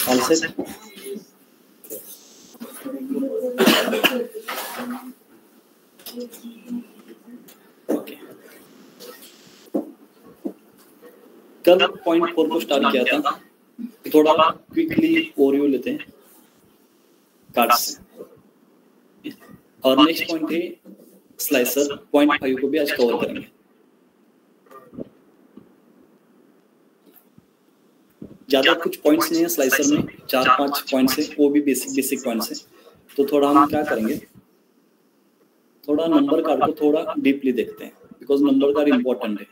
All set? Okay. कल point 4 को start किया था, थोड़ा क्विकली ओवरव्यू लेते हैं कार्ड्स से, और नेक्स्ट पॉइंट है स्लाइसर। पॉइंट 5 को भी आज कवर करेंगे। ज्यादा कुछ पॉइंट्स नहीं है स्लाइसर में, 4-5 पॉइंट्स है, वो भी बेसिक पॉइंट्स है। तो थोड़ा हम क्या करेंगे, थोड़ा नंबर कार्ड को थोड़ा डीपली देखते हैं, बिकॉज नंबर कार्ड इंपॉर्टेंट है।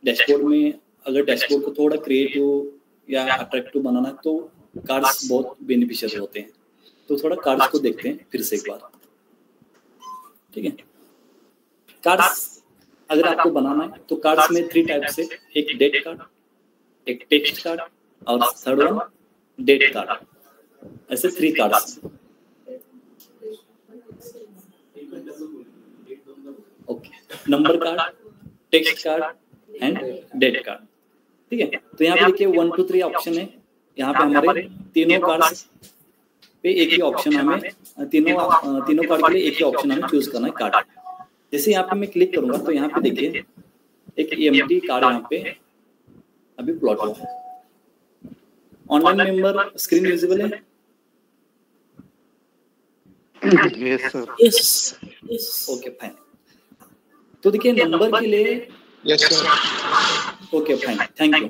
डैशबोर्ड में अगर डैशबोर्ड को थोड़ा क्रिएटिव या अट्रैक्टिव बनाना है तो कार्ड्स बहुत बेनिफिशियल होते हैं। तो थोड़ा कार्ड्स को देखते हैं फिर से एक बार, ठीक है। कार्ड्स अगर आपको बनाना है तो कार्ड्स में 3 टाइप्स है, एक डेट कार्ड, एक टेक्स्ट कार्ड और थर्ड वन डेट कार्ड। ऐसे 3 cards. Okay, number card, text card and date card, ठीक है। तो यहाँ पे देखिए 1 2 3 ऑप्शन है। यहाँ पे हमारे तीनों कार्ड्स पे एक ही ऑप्शन, हमें तीनों कार्ड के लिए एक ही ऑप्शन हमें चूज करना है कार्ड। जैसे यहाँ पे मैं क्लिक करूंगा तो यहाँ पे देखिए एक एम्प्टी कार्ड यहाँ पे अभी प्लॉट हुआ है। ऑनलाइन मेंबर स्क्रीन विजिबल है? Yes sir. Yes, okay fine. तो देखिए नंबर के लिए yes sir. Okay fine, thank you.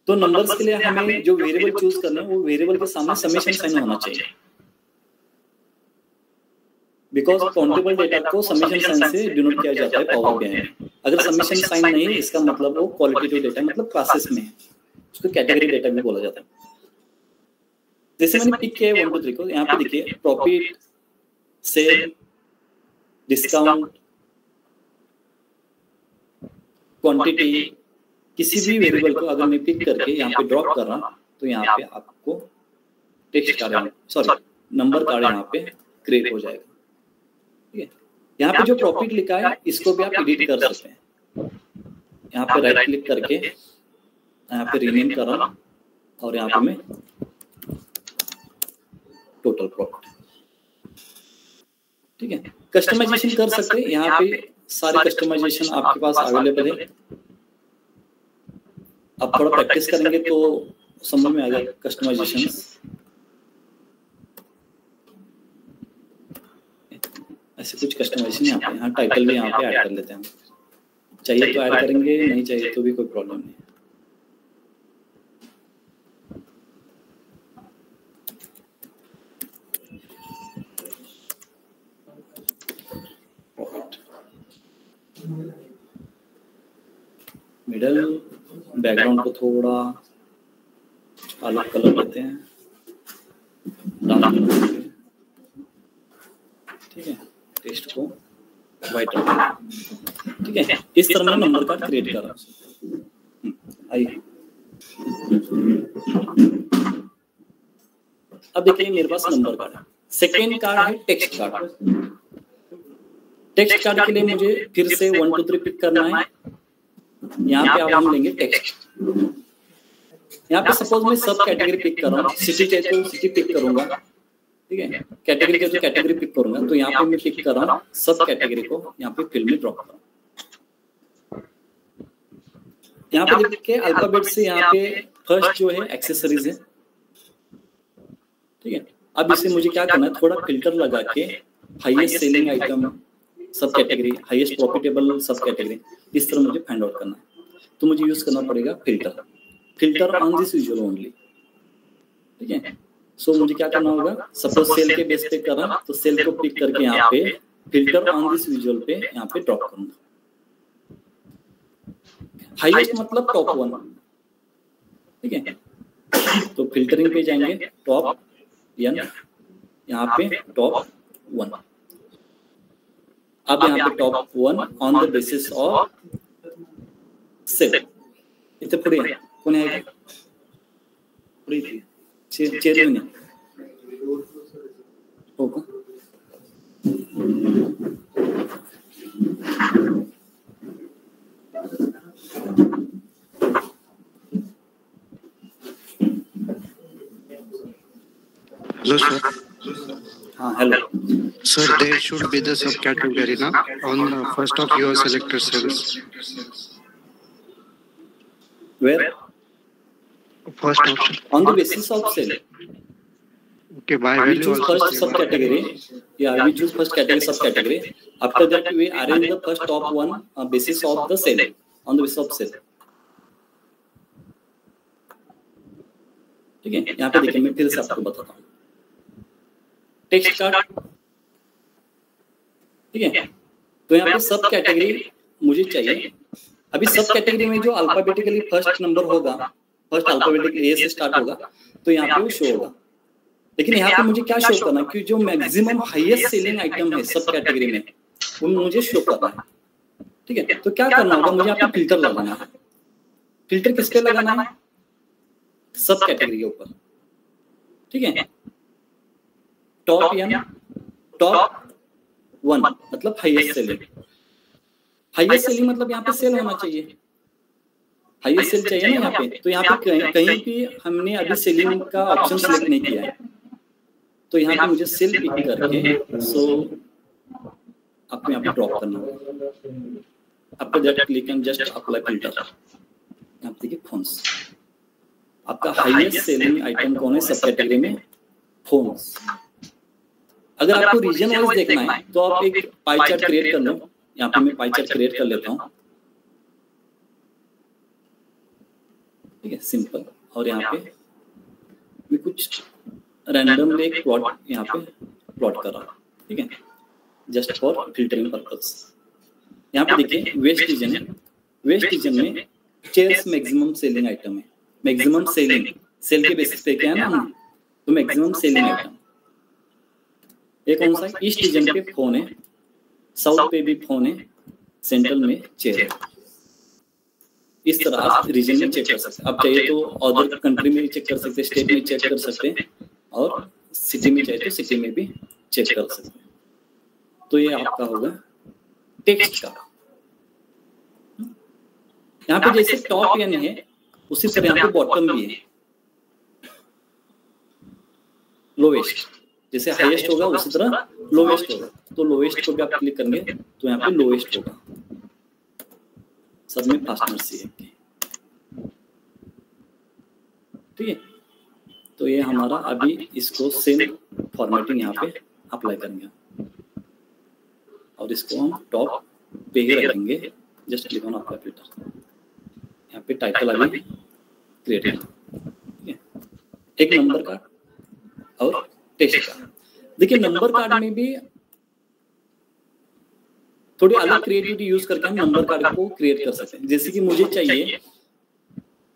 तो नंबर्स के लिए हमें जो वेरिएबल चूज करना है वो वेरिएबल के सामने समेशन साइन होना चाहिए, बिकॉज काउंटेबल डेटा को समेशन साइन से डिनोट किया जाता है पावर बीआई में। अगर समेशन साइन नहीं है इसका मतलब वो क्वालिटेटिव डेटा मतलब क्लासेस में है, उसको कैटेगरी डेटा भी बोला जाता है। जैसे मैंने पिक किया 1 2 3 को, यहाँ पे देखिए प्रॉफिट, सेल, डिस्काउंट, क्वांटिटी, किसी भी वेरिएबल को अगर मैं पिक करके यहाँ पे ड्रॉप कर रहा हूँ तो यहाँ पे आपको text card, sorry number card यहाँ पे क्रिएट हो जाएगा, ठीक है। यहाँ पे जो प्रॉफिट लिखा है इसको भी आप एडिट कर सकते हैं। यहाँ पे राइट क्लिक करके यहाँ पे रीनेम कर रहा हूँ और यहाँ पे मैं टोटल प्रॉफिट, ठीक है। कस्टमाइजेशन कर सकते हैं, यहाँ पे सारे कस्टमाइजेशन आपके पास अवेलेबल है। आप थोड़ा प्रैक्टिस करेंगे तो समझ में आ जाएगा कस्टमाइजेशंस। ऐसे कुछ कस्टमाइजेशन यहाँ पे, यहाँ टाइटल भी यहाँ पे ऐड कर लेते हैं। चाहिए तो ऐड करेंगे, नहीं चाहिए तो भी कोई प्रॉब्लम नहीं। मिडल बैकग्राउंड को थोड़ा अलग कलर देते हैं, डार्क कलर, ठीक है। टेक्स्ट को व्हाइट रखते हैं, ठीक है। इस तरह मैं नंबर कार्ड क्रिएट कर रहा हूँ। आइए अब देखिए मेरे पास नंबर कार्ड है। सेकेंड कार्ड है टेक्स्ट कार्ड। टेक्स्ट कार्ड के लिए मुझे फिर से 1 2 3 पिक करना है। यहाँ पे अब हम लेंगे टेक्स्ट। यहाँ पे सपोज मैं सब कैटेगरी पिक कर रहा हूँ, सिटी चाहिए तो सिटी पिक करूंगा, ठीक है। कैटेगरी के जो कैटेगरी पिक करूंगा तो यहाँ पे मैं पिक कर रहा हूँ सब कैटेगरी को, यहाँ पे फिल में ड्रॉप कर रहा हूँ। यहाँ पे देखिए अल्फाबेट से यहाँ पे फर्स्ट जो है एक्सेसरीज है, ठीक है। अब इसे मुझे क्या करना है, थोड़ा फिल्टर लगा के हाईएस्ट सेलिंग आइटम सब कैटेगरी, हाईएस्ट प्रॉफिटेबल सब कैटेगरी, इस तरह मुझे फाइंड आउट करना है। तो मुझे यूज करना पड़ेगा filter on this visual only, ठीक है। सो मुझे क्या करना होगा, सपोज सेल के बेस पे कर रहा हूं तो सेल को पिक करके यहाँ पे फिल्टर ऑन दिस विजुअल पे यहाँ पे ड्रॉप करूंगा। हाईएस्ट मतलब टॉप 1, ठीक है। तो फिल्टरिंग पे जाएंगे, टॉप 1, यहाँ पे टॉप 1, अब यहाँ पे top 1 on the basis of sale. इथे पुढे या. कोणी आहे का? पुढे इथे चेअरमन हो का? Hello, sir. हाँ, hello. Sir, there should be the subcategory na on the first of your selected cells. Where? First option. On the basis of cell. Okay, by We value choose also. first subcategory. Yeah, we choose first category, subcategory. After that, we arrange the first top one basis of the cell. On the basis of cell. ठीक है, यहाँ पे देखिए मैं फिर से आपको बताता हूँ. टेक्स्ट कार्ड, ठीक है. तो यहाँ पे सब कैटेगरी मुझे चाहिए. अभी सब कैटेगरी में जो अल्फाबेटिकली फर्स्ट नंबर होगा, फर्स्ट अल्फाबेटिकली ए से स्टार्ट होगा, तो यहाँ पे वो शो होगा. लेकिन यहाँ पे मुझे क्या शो करना, कि जो मैक्सिमम हाईएस्ट सेलिंग आइटम है सब कैटेगरी में, वो मुझे शो करना है. ठीक है, तो क्या करना होगा, मुझे यहाँ पे फिल्टर लगाना है. फिल्टर किस पे लगाना है? सब कैटेगरी के ऊपर. ठीक है, टॉप या टॉप 1 मतलब हाईएस्ट सेलिंग. हाईएस्ट सेलिंग मतलब यहाँ पे सेल होना चाहिए. हाईएस्ट सेल चाहिए ना यहाँ पे. तो यहाँ पे कहीं भी हमने अभी सेलिंग का ऑप्शन सिलेक्ट नहीं किया है, तो यहाँ पे मुझे सेल पिक करके सो आपको यहाँ पे ड्रॉप करना होगा. आपको just click and just apply filter. आप देखिए फोन्स, आपका हाईएस्ट सेलिंग आइटम कौन है सब कैटेगरी में? फोन्स. अगर आपको रीजन वाइज देखना है तो आप एक पाई चार्ट क्रिएट कर लो. यहाँ पे मैं पाई चार्ट क्रिएट कर लेता हूँ. ठीक है, सिंपल. और यहाँ पे मैं कुछ रैंडमली एक प्लॉट यहाँ पे प्लॉट कर रहा हूँ. ठीक है, जस्ट फॉर फिल्टरिंग पर्पस. यहाँ पे देखिए वेस्ट रीजन है. वेस्ट रीजन में चेयर्स मैक्सिमम सेलिंग आइटम है. मैक्सिमम सेलिंग सेल के बेसिस पे क्या है ना, तो मैक्सिमम सेलिंग आइटम. एक कौन सा? ईस्ट रीजन पे फोन है, साउथ पे भी फोन है, सेंट्रल में चेयर है. इस तरह आप रीजन में चेक कर सकते हैं. आप चाहिए तो अदर कंट्री में भी चेक कर सकते हैं, स्टेट में चेक कर सकते हैं, और सिटी में चाहिए तो सिटी में भी चेक कर सकते हैं. तो ये आपका होगा टेक्स्ट का. यहाँ पे जैसे टॉप या नहीं है, उसी तरह यहाँ पे बॉटम भी है. लोवेस्ट जैसे हाईएस्ट होगा उसी तरह लोवेस्ट होगा. तो लोवेस्ट को भी आप क्लिक करेंगे तो यहाँ पे लोवेस्ट होगा. सब में फास्टनर सी है. ठीक है, तो ये हमारा अभी इसको सेम फॉर्मेटिंग यहाँ पे अप्लाई करेंगे और इसको हम टॉप पे ही रखेंगे. Just click on apply filter. यहाँ पे टाइटल अभी क्रिएट है. ठीक है, एक नंबर का और टेक्स्ट का. देखिए नंबर कार्ड में भी थोड़ी अलग क्रिएटिविटी यूज करके हम नंबर कार्ड को क्रिएट कर सकते हैं. जैसे कि मुझे चाहिए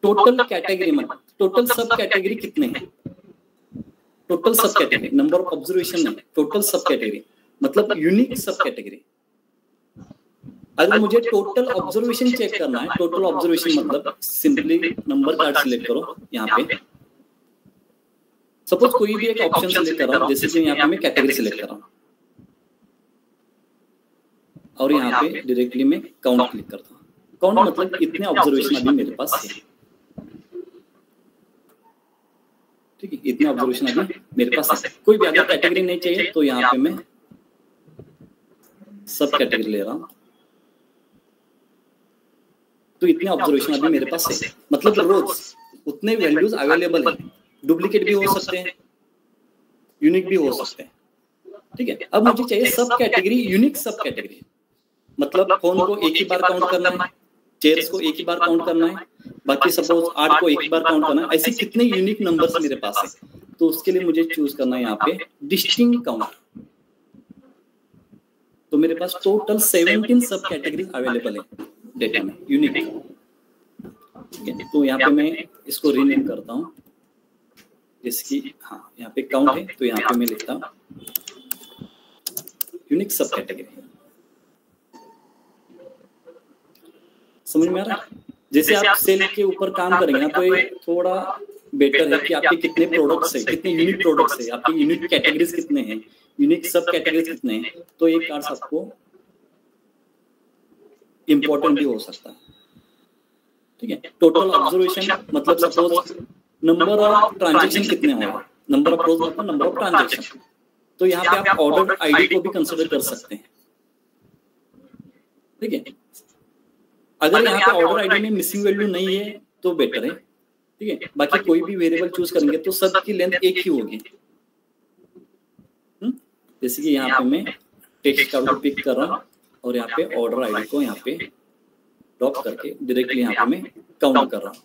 टोटल कैटेगरी में टोटल सब कैटेगरी कितने हैं. टोटल सब कैटेगरी, नंबर ऑफ ऑब्जर्वेशन नहीं, टोटल सब कैटेगरी मतलब यूनिक सब कैटेगरी. अगर मुझे टोटल ऑब्जर्वेशन चेक करना है, टोटल ऑब्जर्वेशन मतलब सिंपली नंबर कार्ड सिलेक्ट करो. यहाँ पे सपोज कोई भी एक ऑप्शन सिलेक्ट कर रहा हूँ, जैसे कि यहाँ पे मैं कैटेगरी सिलेक्ट कर रहा हूँ और यहाँ पे डायरेक्टली मैं काउंट क्लिक करता हूँ. काउंट मतलब इतने ऑब्जर्वेशन अभी मेरे पास है. ठीक है, इतने ऑब्जर्वेशन अभी मेरे पास है. कोई भी अगर कैटेगरी नहीं चाहिए तो यहाँ पे मैं सब कैटेगरी ले रहा हूँ. तो इतने ऑब्जर्वेशन अभी मेरे पास है, मतलब रोज उतने वैल्यूज अवेलेबल है. डुप्लीकेट भी हो सकते हैं, यूनिक भी हो सकते हैं. ठीक है, अब मुझे चाहिए सब कैटेगरी, यूनिक सब कैटेगरी. मतलब फोन को एक ही बार काउंट करना है, चेयर्स को एक ही बार काउंट करना है, बाकी सपोज आर्ट को एक ही बार काउंट करना है. ऐसे कितने यूनिक नंबर्स मेरे पास है, तो उसके लिए मुझे चूज करना है यहाँ पे डिस्टिंक्ट काउंट. तो मेरे पास टोटल 17 सब कैटेगरी अवेलेबल है डेटा में यूनिक. ठीक है, तो यहाँ पे मैं इसको रीनेम करता हूँ. जैसे कि हाँ यहाँ पे काउंट है, तो यहाँ पे मैं लिखता हूँ यूनिक सब कैटेगरी. समझ में आ रहा है? जैसे आप सेल के ऊपर काम करेंगे ना तो ये थोड़ा बेटर है कि आपके कितने प्रोडक्ट्स है, कितने यूनिक प्रोडक्ट्स है, आपके यूनिक कैटेगरीज कितने हैं, यूनिक सब कैटेगरीज कितने हैं, तो एक कार्ड आपको इम्पोर्टेंट भी हो सकता है। ठीक है, टोटल ऑब्जर्वेशन मतलब सपोज नंबर ऑफ ट्रांजेक्शन कितने होंगे, नंबर ऑफ रोज मतलब नंबर ऑफ ट्रांजेक्शन, तो यहाँ पे आप ऑर्डर आईडी को भी कंसिडर कर सकते हैं। ठीक है, अगर यहाँ पे ऑर्डर आईडी में मिसिंग वैल्यू नहीं है तो बेटर है। ठीक है, बाकी कोई भी वेरिएबल चूज करेंगे तो सबकी लेंथ एक ही होगी। जैसे कि यहाँ पे मैं टेक्स्ट कार्ड को पिक कर रहा हूँ और यहाँ पे ऑर्डर आईडी को यहाँ पे ड्रॉप करके डायरेक्टली यहाँ पे मैं काउंट कर रहा हूँ।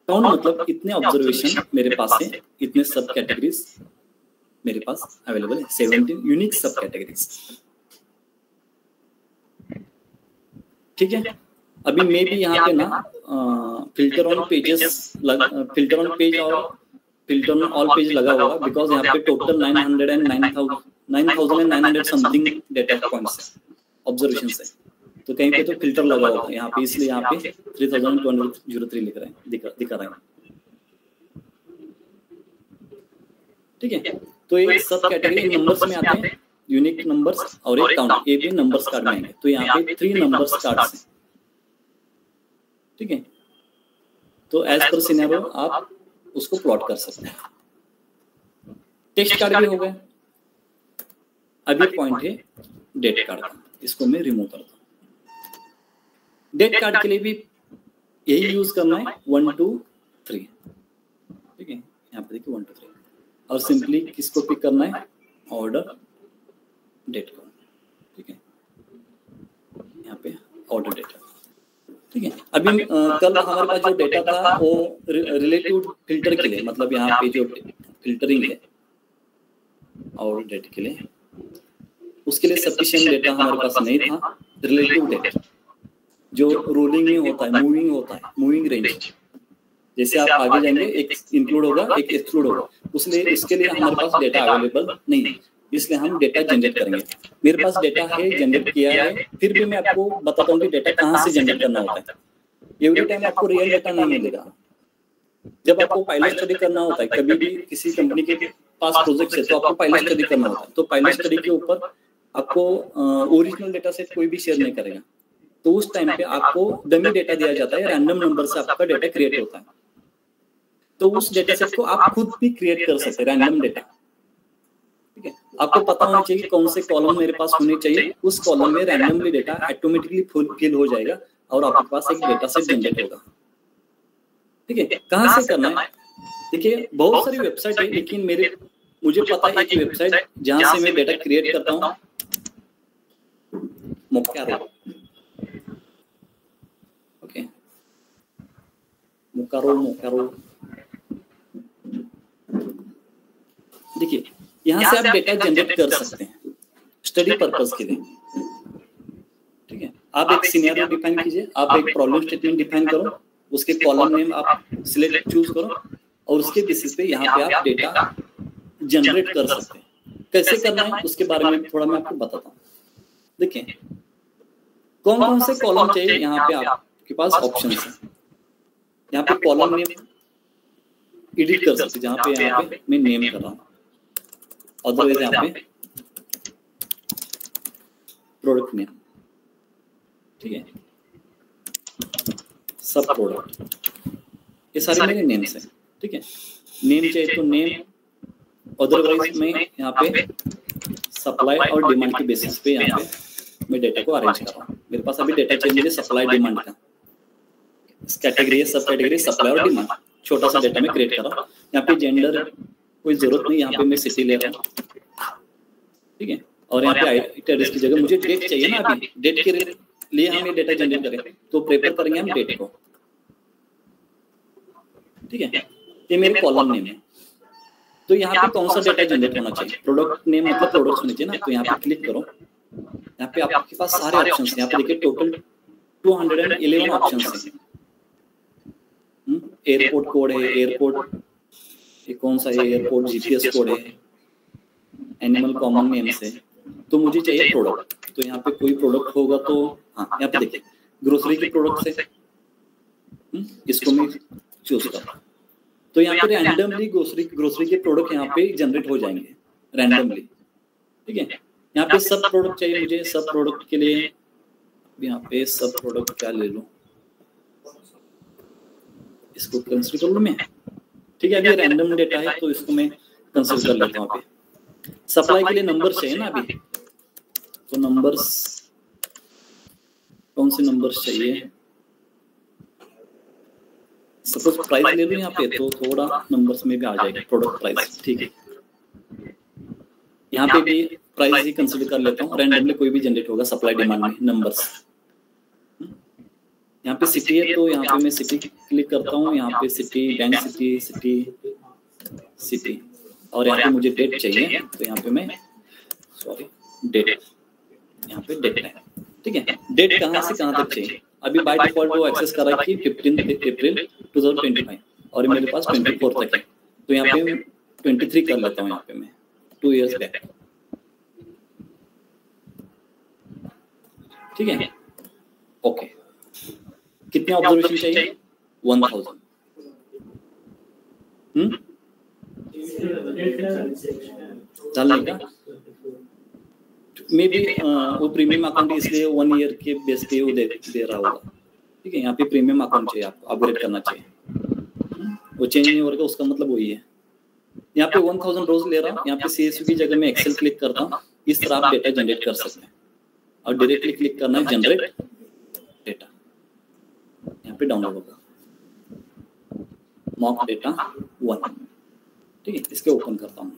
काउंट मतलब इतने ऑब्जर्वेशन मेरे पास है, इतने सब कैटेगरीज मेरे पास अवेलेबल है, 17 यूनिक सब कैटेगरीज। ठीक है, अभी मैं भी यहाँ पे ना filter on pages, filter on page और फिल्टर ऑन ऑल पेज लगा हुआ बिकॉज यहाँ पे total 9,900 something data points observation है, तो कहीं पे तो फिल्टर लगा हुआ है यहाँ पे, इसलिए यहाँ पे 3203 लिख रहे हैं, दिखा रहे हैं। ठीक है, तो ये सब कैटेगरी नंबर्स में आते हैं, यूनिक नंबर्स और एक काउंट, ये भी नंबर्स कार्ड में आएंगे, तो यहाँ पे 3 नंबर्स कार्ड्स हैं। ठीक है, तो एज पर सिनेरियो आप उसको प्लॉट कर सकते हैं। टेक्स्ट कार्ड भी हो गए, अभी पॉइंट है डेट कार्ड का, इसको मैं रिमूव करता हूँ। डेट कार्ड के लिए भी यही यूज करना है 1 2 3। ठीक है, यहाँ पे देखिए 1 2 3 और सिंपली किसको पिक करना है, ऑर्डर डेट को। ठीक है, यहाँ पे ऑर्डर डेट। ठीक है, अभी कल हमारे पास जो डेटा था वो रिलेटिव फिल्टर के लिए, मतलब यहाँ पे जो फिल्टरिंग है और डेट के लिए, उसके लिए सफिशिएंट डेटा हमारे पास नहीं था। रिलेटिव डेटा जो रोलिंग में होता है, मूविंग होता है, मूविंग रेंज, जैसे आप आगे जाएंगे एक इंक्लूड होगा एक एक्सक्लूड होगा, उसलिए इसके लिए हमारे पास डेटा अवेलेबल नहीं है, इसलिए हम डेटा जनरेट करेंगे। मेरे पास डेटा है, जनरेट किया है, फिर भी मैं आपको बताता हूँ कि डेटा कहाँ से जनरेट करना होता है। एवरी टाइम आपको रियल डेटा नहीं मिलेगा। जब आपको पायलट स्टडी करना होता है, कभी भी किसी कंपनी के पास प्रोजेक्ट है तो आपको पायलट स्टडी करना होता है, तो पायलट स्टडी के ऊपर आपको ओरिजिनल डेटा सेट कोई भी शेयर नहीं करेगा, तो उस टाइम पे आपको डमी डेटा दिया जाता है, रैंडम नंबर से आपका डेटा क्रिएट होता है, तो उस डेटा सेट को आप खुद भी क्रिएट कर सकते हैं, रैंडम डेटा। ठीक है, आपको पता होना चाहिए कौन से कॉलम मेरे पास होने चाहिए, उस कॉलम में रैंडमली डेटा ऑटोमेटिकली फिल हो जाएगा और आपके पास एक डेटा सेट जनरेट होगा। ठीक है, कहाँ से करना है, देखिए बहुत सारी वेबसाइट है, लेकिन मुझे पता है एक वेबसाइट जहां से मैं डेटा क्रिएट करता हूँ, मोकारो। ओके, मोकारो। देखिए, यहाँ से आप डेटा जनरेट कर सकते हैं स्टडी पर्पस के लिए। ठीक है, आप एक सिनेरियो डिफाइन कीजिए, आप एक प्रॉब्लम स्टेटमेंट डिफाइन करो, उसके कॉलम नेम आप सिलेक्ट चूज करो और उसके बेसिस पे यहाँ पे आप डेटा जनरेट कर सकते हैं। कैसे करना है उसके बारे में थोड़ा मैं आपको बताता हूँ। देखिए, कौन कौन से कॉलम चाहिए, यहाँ पे आपके पास ऑप्शन है। यहाँ पे कॉलम नेम एडिट कर सकते हैं, यहाँ पे मैं नेम कर रहा हूँ, अदरवाइज यहाँ पे प्रोडक्ट नेम। ठीक है, सब प्रोडक्ट, ये सारे मेरे नेम्स हैं। ठीक है, नेम चाहिए तो नेम, अदरवाइज मैं यहाँ पे सप्लाई और डिमांड के बेसिस पे यहाँ पे मैं डेटा को अरेंज कर रहा हूँ। मेरे पास अभी डेटा चाहिए मुझे सप्लाई डिमांड का, कैटेगरी है, सब कैटेगरी सप्लाई और डिमांड, छोटा सा डेटा में क्रिएट कर रहा हूँ। यहाँ पे जेंडर कोई जरूरत नहीं, यहाँ पे मैं सिटी ले रहा हूँ। ठीक है, और यहाँ पे एड्रेस की जगह मुझे डेट चाहिए ना, अभी डेट के लिए हम ये डेटा जनरेट करें तो प्रेफर करेंगे हम डेट को। ठीक है, ये मेरे कॉलम नेम है, तो यहाँ पे कौन सा डेटा जनरेट होना चाहिए, प्रोडक्ट नेम मतलब प्रोडक्ट्स होने चाहिए ना, तो यहाँ पे क्लिक करो। यहाँ पे आपके पास सारे ऑप्शन हैं, यहाँ पे देखिए टोटल 211 ऑप्शन है। एयरपोर्ट कोड है, एयरपोर्ट ये कौन सा है, एयरपोर्ट जीपीएस कोड है, एनिमल कॉमन नेम्स है, तो मुझे चाहिए प्रोडक्ट, तो यहाँ पे कोई प्रोडक्ट होगा तो हाँ, यहाँ पे देखिए ग्रोसरी के प्रोडक्ट से, इसको मैं चूज करता हूँ। तो यहाँ पे रैंडमली ग्रोसरी के प्रोडक्ट यहाँ पे जनरेट हो जाएंगे रैंडमली, ठीक है। यहाँ पे सब प्रोडक्ट चाहिए मुझे, सब प्रोडक्ट के लिए यहाँ पे सब प्रोडक्ट क्या ले लूं, इसको कंसीडर कर लूं मैं, ठीक है। अभी रैंडम डेटा है तो इसको मैं कंसीडर कर लेता हूँ। अभी सप्लाई के लिए नंबर चाहिए ना, अभी तो नंबर्स, कौन से नंबर्स चाहिए, सपोज प्राइस ले लूं यहाँ पे, तो थोड़ा नंबर्स में भी आ जाएगा प्रोडक्ट प्राइस, ठीक है। यहाँ पे भी प्राइस ही कंसीडर कर लेता हूँ, रैंडमली कोई भी जनरेट होगा सप्लाई डिमांड में नंबर्स। यहाँ पे सिटी है तो यहाँ पे मैं सिटी क्लिक करता हूँ, यहाँ पे सिटी, बैंक सिटी, सिटी, और यहाँ पे मुझे डेट चाहिए तो यहाँ पे मैं डेट, यहाँ पे डेट है, ठीक है। डेट कहाँ से कहाँ तक चाहिए, अभी बाय डिफॉल्ट वो एक्सेस कर रहा है कि 15 अप्रैल 2025 और मेरे पास 24 तक है, तो यहाँ पे 23 कर लेता हूँ, यहाँ पे मैं 2 इयर्स बैक, ठीक है। ओके, कितने ऑब्जर्वेशन चाहिए, 1000। डालने का मे बी वो प्रीमियम अकाउंट इसलिए 1 ईयर के बेस पे वो दे रहा होगा, ठीक है। यहाँ पे प्रीमियम अकाउंट चाहिए, आपको अपग्रेड करना चाहिए, वो चेंज नहीं हो रहा, उसका मतलब वही है। यहाँ पे 1000 रोज ले रहा हूँ, यहाँ पे CSV की जगह में एक्सेल क्लिक करता हूँ, इस तरह आप डेटा जनरेट कर सकते हैं, और डायरेक्टली क्लिक करना है जनरेट डेटा, यहाँ पे डाउनलोड होगा मॉक डेटा 1, ठीक है। इसके ओपन करता हूँ,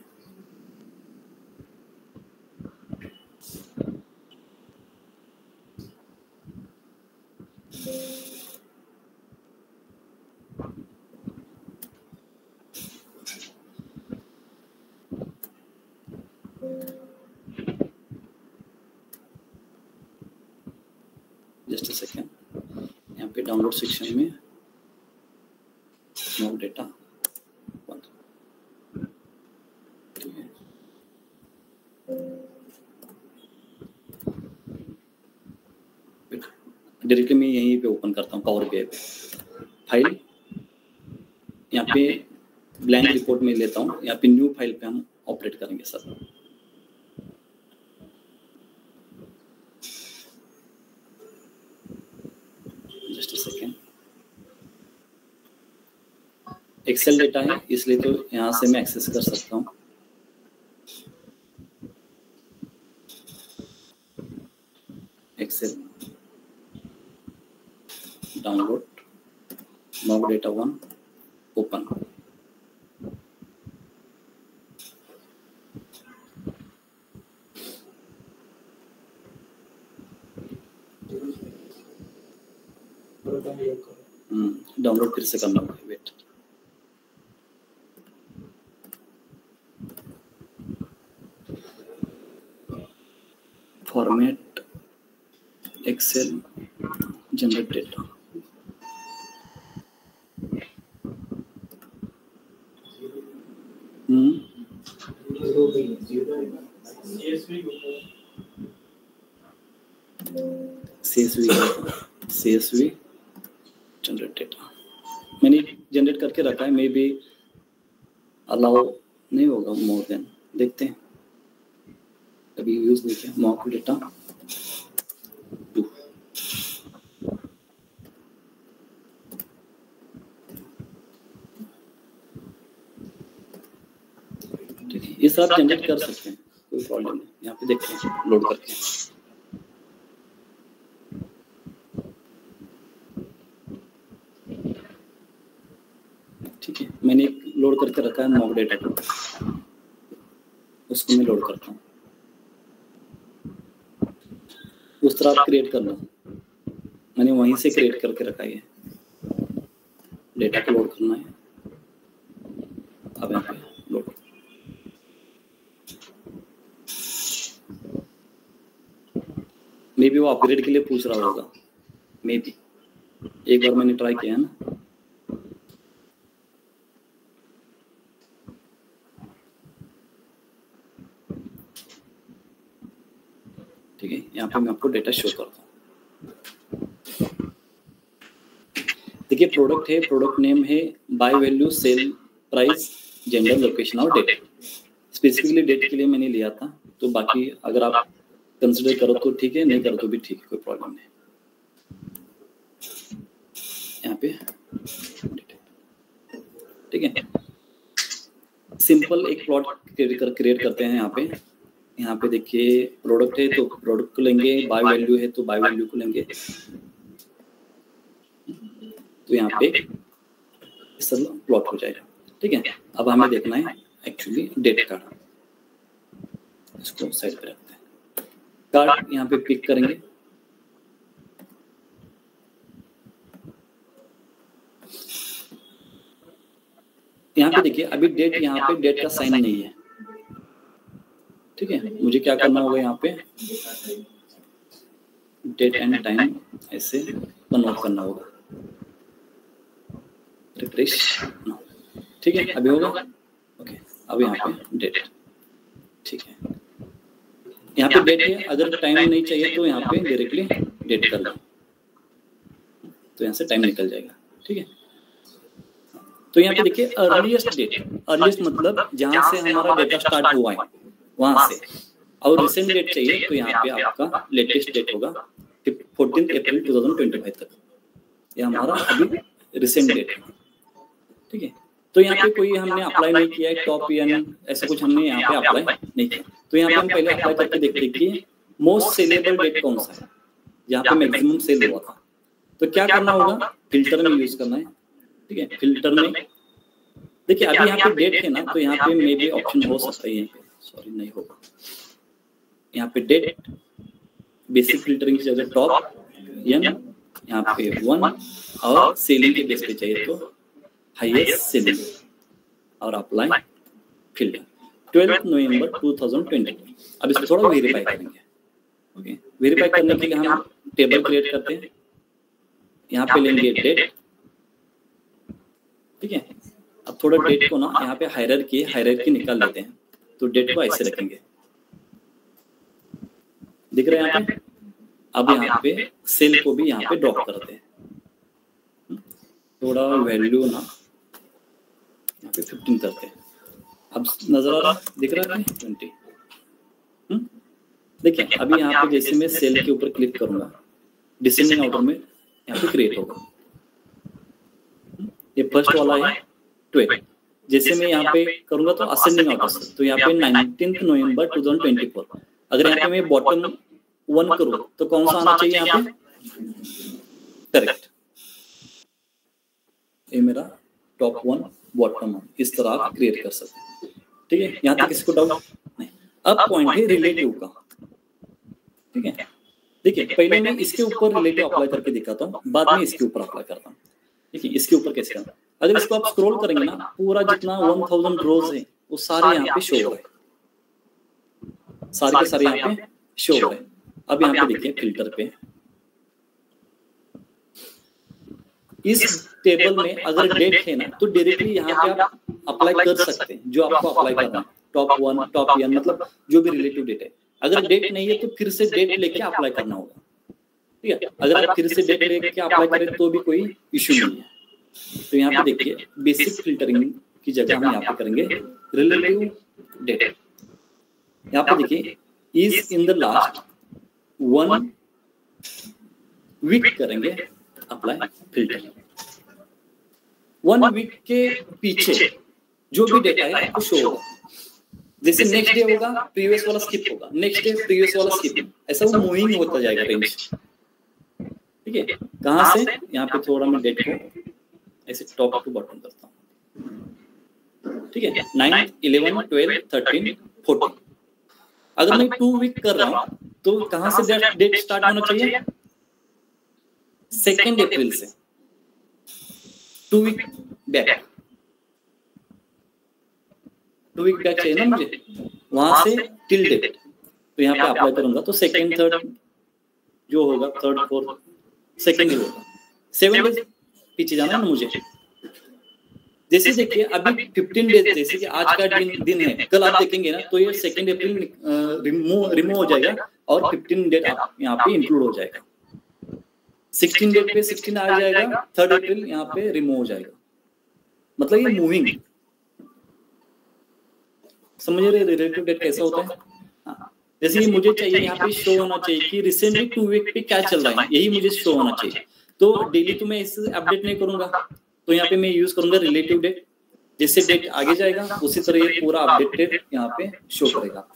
जस्ट अ सेकेंड। यहाँ पे डाउनलोड सेक्शन में मॉक डेटा 1, ठीक है। डायरेक्टली मैं यहीं पे ओपन करता हूँ पावर BI पे, फाइल यहाँ पे ब्लैंक रिपोर्ट में लेता हूँ, यहाँ पे न्यू फाइल पे हम ऑपरेट करेंगे sir. Just a second, Excel data है इसलिए तो यहाँ से मैं एक्सेस कर सकता हूँ, Excel download mock data 1 open, download फिर से करना होगा, wait. Format Excel generate data, CSV generate data मैंने जनरेट करके रखा है, मे बी अलाउ नहीं होगा मोर देन, देखते हैं, कभी यूज नहीं किया। मॉक डेटा 2, ठीक है। ये सब जनरेट कर सकते हैं, कोई प्रॉब्लम नहीं। यहाँ पे देखते हैं लोड करके, ठीक है। मैंने एक लोड करके रखा है मॉक डेटा को, उसको मैं लोड करता हूँ। उस तरह आप क्रिएट करना, मैंने वहीं से क्रिएट करके रखा है, डेटा को लोड करना है। अब यहाँ पे लोड, मे बी वो अपग्रेड के लिए पूछ रहा होगा, मे बी एक बार मैंने ट्राई किया है ना। ठीक है, यहाँ पे मैं आपको डेटा शो करता हूँ। देखिए प्रोडक्ट है, प्रोडक्ट नेम है, by value, sale price, gender, location और डेट। स्पेसिफिकली डेट के लिए मैंने लिया था, तो बाकी अगर आप कंसिडर करो तो ठीक है, नहीं करो तो भी ठीक है, कोई प्रॉब्लम नहीं। यहाँ पे ठीक है, सिंपल एक प्लॉट क्रिएट करते हैं। यहाँ पे देखिए प्रोडक्ट है तो प्रोडक्ट को लेंगे, बाय वैल्यू है तो बाय वैल्यू को लेंगे। तो यहाँ पे सब प्लॉट हो जाएगा, ठीक है। अब हमें देखना है एक्चुअली डेट कार्ड, इसको साइड पे रखते हैं। कार्ड यहाँ पे पिक करेंगे, यहाँ पे देखिए अभी डेट, यहाँ पे डेट का साइन नहीं है, ठीक है। मुझे क्या करना होगा, यहाँ पे डेट एंड टाइम ऐसे कन्वर्ट करना होगा, रिफ्रेश, ठीक है। अभी होगा, ओके। अब यहाँ पे डेट, ठीक है। यहाँ पे डेट है, अगर टाइम नहीं चाहिए तो यहाँ पे डायरेक्टली डेट कर लो, तो यहाँ से टाइम निकल जाएगा, ठीक है। तो यहाँ पे देखिए अर्लीस्ट डेट, अर्लीस्ट मतलब जहां से हमारा डेटा स्टार्ट हुआ है वहां से, और रिसेंट डेट चाहिए तो यहाँ पे आपका लेटेस्ट डेट होगा 14 अप्रैल 2025 तक, ये हमारा अभी रिसेंट डेट है, ठीक है। तो यहाँ पे कोई हमने अप्लाई नहीं किया है, टॉप एन ऐसा कुछ हमने यहाँ पे अप्लाई नहीं किया, तो यहाँ पे हम पहले अप्लाई करके देखते हैं कि मोस्ट सेलेबल डेट कौन सा है, जहाँ पे मैक्सिमम सेल हुआ था। तो क्या करना होगा, फिल्टर में यूज करना है, ठीक है। फिल्टर में देखिए अभी यहाँ पे डेट है ना, तो यहाँ पे मे भी ऑप्शन हो सकता है, सॉरी नहीं होगा, यहाँ पे डेट, बेसिक फिल्टरिंग की जगह टॉप एन, यहाँ पे 1, और सेलिंग के बेस पे चाहिए तो हाईएस्ट सेलिंग, और अप्लाई फिल्टर 12 नवंबर 2020। अब इसको थोड़ा वेरीफाई करेंगे, ओके। वेरीफाई करने के लिए हम टेबल क्रिएट करते हैं, यहाँ पे लेंगे डेट, ठीक है। अब थोड़ा डेट को ना यहाँ पे हायरार्की निकाल लेते हैं, तो डेट को ऐसे रखेंगे, दिख रहा है यहाँ पे। अब यहाँ पे सेल को भी यहाँ पे ड्रॉप करते हैं, थोड़ा वैल्यू ना यहाँ पे 15 करते हैं। अब नजर आ रहा, दिख रहा है 20। देखिए अभी यहाँ पे जैसे मैं सेल के ऊपर क्लिक करूंगा, डिसेंडिंग ऑर्डर में यहाँ पे क्रिएट होगा, ये फर्स्ट वाला है 12। जैसे मैं यहाँ पे करूंगा तो असेंडिंग ऑर्डर, तो यहाँ पे 19 नवंबर 2024। अगर यहाँ पे मैं बॉटम 1 करूँ तो कौन सा आना चाहिए यहाँ पे, करेक्ट, ये मेरा टॉप 1 बॉटम 1, इस तरह आप क्रिएट कर सकते हैं, ठीक है। यहाँ तक किसी को डाउट नहीं। अब पॉइंट है रिलेटिव का, ठीक है। देखिए पहले मैं इसके ऊपर रिलेटिव अप्लाई करके दिखाता हूँ, बाद में इसके ऊपर अप्लाई करता हूँ। देखिए इसके ऊपर कैसे करना, अगर इसको आप स्क्रॉल करेंगे ना, पूरा जितना 1000 रोज है वो सारे यहाँ पे शो हो रहे, सारे के सारे यहाँ पे शो हो रहे। अब यहाँ पे देखिए फिल्टर पे, इस टेबल में अगर डेट है ना तो डायरेक्टली यहाँ पे आप अप्लाई कर सकते हैं, जो आपको अप्लाई करना है, टॉप 1 टॉप एन, मतलब जो भी रिलेटिव डेट है। अगर डेट नहीं है तो फिर से डेट लेके अप्लाई करना होगा, ठीक है। अगर आप फिर से डेट लेके अप्लाई करें तो भी कोई इश्यू नहीं है। तो यहाँ पे देखिए बेसिक फिल्टरिंग की जगह हम यहाँ पे करेंगे रिलेटिव डेट। यहाँ पे देखिए is in the last 1 week करेंगे अप्लाई फिल्टर। 1 वीक के पीछे जो भी डेटा है आपको शो होगा, जैसे नेक्स्ट डे होगा प्रीवियस वाला स्किप होगा, नेक्स्ट डे प्रीवियस वाला स्किप, ऐसा वो मूविंग होता जाएगा रेंज, ठीक है। कहां से, यहाँ पे थोड़ा मैं डेट को ऐसे टॉप टू बॉटम करता हूँ, ठीक है। 9, 11, 12, 13, 14। अगर मैं 2 वीक कर रहा हूं तो कहां से डेट स्टार्ट होना चाहिए, 2 अप्रैल से, 2 वीक बैक, 2 वीक बैक चाहिए ना मुझे, वहां से टिल डेट। तो यहाँ पे अप्लाई करूंगा तो 2nd 3rd जो होगा, 3rd 4th 2nd ही होगा, 7 डेज पीछे जाना है ना मुझे। जैसे देखिए अभी 15 डेज, जैसे कि आज का दिन है, कल आप देखेंगे ना तो ये 2 अप्रैल रिमूव हो जाएगा और 15 डेट यहाँ पे इंक्लूड हो जाएगा। 16 डेट पे 16 आ जाएगा, 3 अप्रैल यहाँ पे रिमूव हो जाएगा। मतलब ये मूविंग, समझ रहे रिलेटिव डेट कैसा होता है? हाँ। जैसे कि मुझे चाहिए यहाँ पे शो होना चाहिए कि रिसेंटली 2 वीक पे क्या चल रहा है, यही मुझे शो होना चाहिए। तो डेली तो मैं इसे अपडेट नहीं करूंगा, तो यहाँ पे मैं यूज करूंगा रिलेटिव डेट। जिससे डेट आगे जाएगा उसी तरह ये पूरा अपडेटेड यहाँ पे शो करेगा।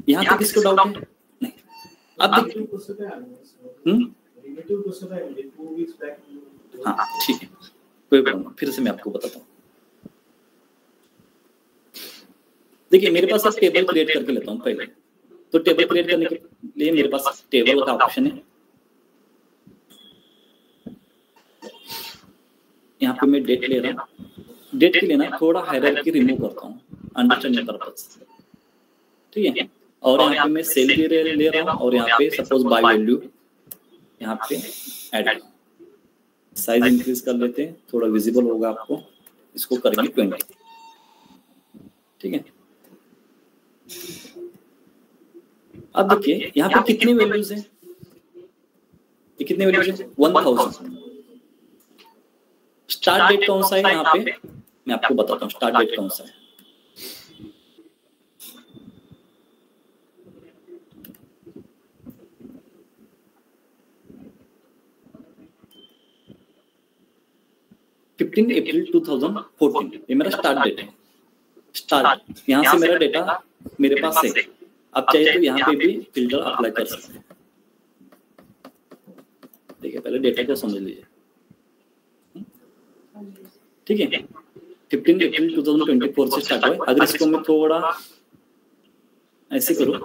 यहाँ तक किसको डाउट है? नहीं। अब हाँ ठीक है, कोई प्रॉब्लम नहीं, फिर से मैं आपको बताता हूँ। देखिए मेरे पास अब टेबल क्रिएट करके लेता हूँ पहले। तो टेबल क्रिएट करने के लिए मेरे पास टेबल का ऑप्शन है, यहाँ पे मैं डेट ले रहा हूँ। डेट के लिए ना थोड़ा हायरार्की रिमूव करता हूँ अंडरस्टैंडिंग पर्पस, ठीक है। और यहाँ पे मैं सेल भी ले रहा हूँ और यहाँ पे सपोज बाय वैल्यू यहाँ पे ऐड, साइज इंक्रीज कर लेते हैं, थोड़ा विजिबल होगा आपको। इसको करेंगे 20, ठीक है। अब देखिए यहाँ पे कितनी वैल्यूज हैं, ये कितने वैल्यूज हैं? 1000। स्टार्ट डेट कौन सा है यहाँ पे मैं आपको बताता हूँ। स्टार्ट डेट कौन सा है? अप्रैल 2014 ये मेरा स्टार्ट डेट है। स्टार्ट यहाँ से मेरा डेटा मेरे पास है। आप चाहिए तो यहाँ पे भी फिल्टर अप्लाई कर सकते हैं। देखिए पहले डेटा को समझ लीजिए, ठीक है। 15 अप्रैल 2024 से स्टार्ट हुआ है। अगर इसको मैं थोड़ा ऐसे करूं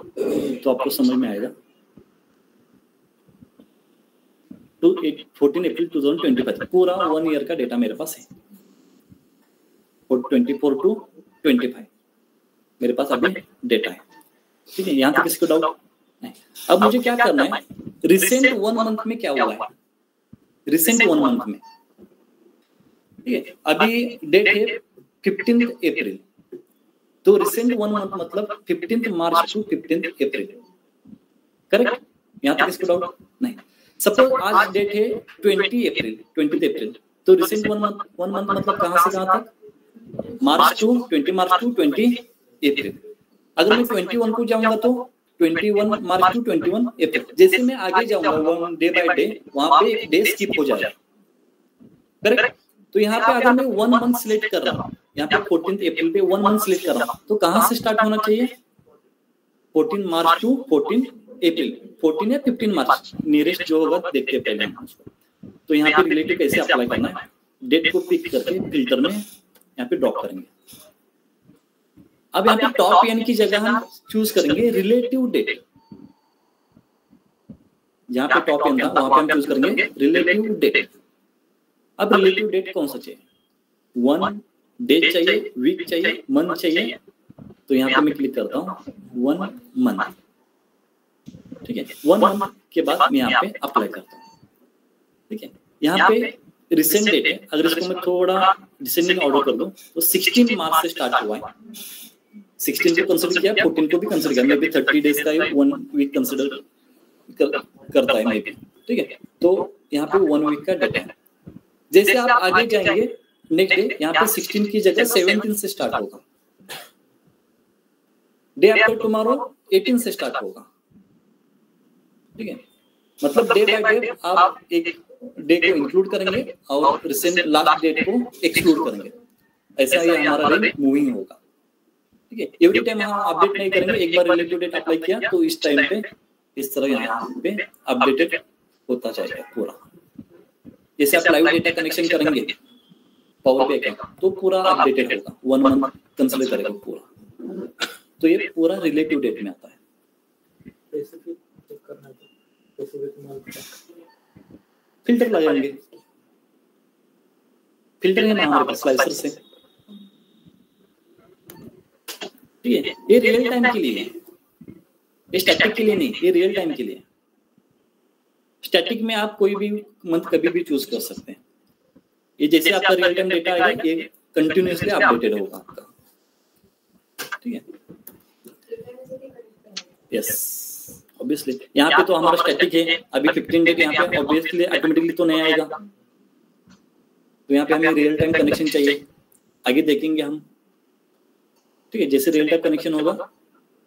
तो आपको समझ में आएगा। 14 अप्रैल 2025 पूरा 1 ईयर का डेटा मेरे पास है। 24 to 25 मेरे पास अभी डेटा है, ठीक है। यहाँ तक किसी को डाउट नहीं। अब मुझे क्या करना है, रिसेंट 1 मंथ में क्या हुआ है, रिसेंट 1 मंथ में, ठीक है। अभी डेट है 15 अप्रैल, तो रिसेंट 1 मंथ मतलब 15 मार्च टू 15 अप्रैल, करेक्ट। यहाँ तक इसको डाउट नहीं। सपोज आज डेट है 20 अप्रैल, तो रिसेंट 1 मंथ मतलब कहां से कहां तक? मार्च टू 20 अप्रैल। अगर मैं 21 को जाऊंगा तो 21 मार्च टू 21 अप्रैल। जैसे मैं आगे जाऊंगा डे बाय डे, वहां पे एक डे स्किप हो जाएगा, करेक्ट। तो यहाँ पे अगर मैं 1 मंथ सिलेक्ट कर रहा हूँ, यहाँ पे 14 अप्रैल पे 1 मंथ सिलेक्ट कर रहा हूँ, तो कहां से स्टार्ट होना चाहिए? 14 मार्च टू 14 अप्रैल, 14 या 15 मार्च नियरेस्ट जो होगा देखते हैं पहले हम उसको। तो यहाँ पे रिलेटिव कैसे अप्लाई करना है, डेट को पिक करके फिल्टर में यहाँ पे ड्रॉप करेंगे। अब यहाँ पे टॉप एन की जगह हम चूज करेंगे रिलेटिव डेट। जहां पे टॉप एन था वहां पे हम चूज करेंगे रिलेटिव डेट। अब रिलेटिव डेट कौन सा चाहिए? 1 डे चाहिए, वीक चाहिए, मंथ चाहिए? तो यहाँ पे मैं क्लिक करता हूँ 1 मंथ, ठीक है। 1 मंथ के बाद मैं यहाँ पे अप्लाई करता हूँ, ठीक है। यहाँ पे रिसेंट डेट है, अगर इसको मैं थोड़ा डिसेंडिंग ऑर्डर कर दूं तो 16 मार्च से स्टार्ट हुआ है। 16 को कंसीडर किया, 14 को भी कंसीडर किया, मे बी 30 डेज का 1 वीक कंसीडर करता है मे बी, ठीक है। तो यहाँ पे 1 वीक का डेटा है। जैसे आप आगे जाएंगे नेक्स्ट डे, यहाँ पे 16 की जगह 17 से स्टार्ट होगा। डे आफ्टर टुमारो 18 से स्टार्ट होगा, ठीक है। मतलब डे बाय डे आप एक डे को इंक्लूड करेंगे और रिसेंट लास्ट डेट को एक्सक्लूड करेंगे। ऐसा ही हमारा रेंज मूविंग होगा, ठीक है। एवरी टाइम हम अपडेट नहीं करेंगे। एक बार रिलेटिव डेट अप्लाई किया तो इस टाइम पे इस तरह यहाँ पे अपडेटेड होता जाएगा पूरा। जैसे आप लाइव डेटा कनेक्शन करेंगे पावर बी का तो पूरा अपडेटेड होगा, 1 मंथ कंसीडर करेगा पूरा। तो ये पूरा रिलेटिव डेट में आता है। फिल्टर लगाएंगे, फिल्टर है ना हमारे पास स्लाइसर से, ठीक है। ये रियल टाइम के लिए है, ये स्टैटिक के लिए नहीं, ये रियल टाइम के लिए। स्टैटिक में आप कोई भी मंथ कभी भी चूज कर सकते हैं। ये जैसे आपका रियल टाइम डेटा आएगा ये कंटिन्यूअसली अपडेटेड होगा आपका, ठीक है। यस, ऑब्वियसली ऑब्वियसली यहाँ पे तो हमारा स्टैटिक है, अभी 15 डेट यहाँ पे ऑब्वियसली ऑटोमेटिकली तो नहीं आएगा, तो यहाँ पे हमें रियल टाइम कनेक्शन चाहिए, आगे देखेंगे हम, ठीक है। जैसे रियल टाइम कनेक्शन होगा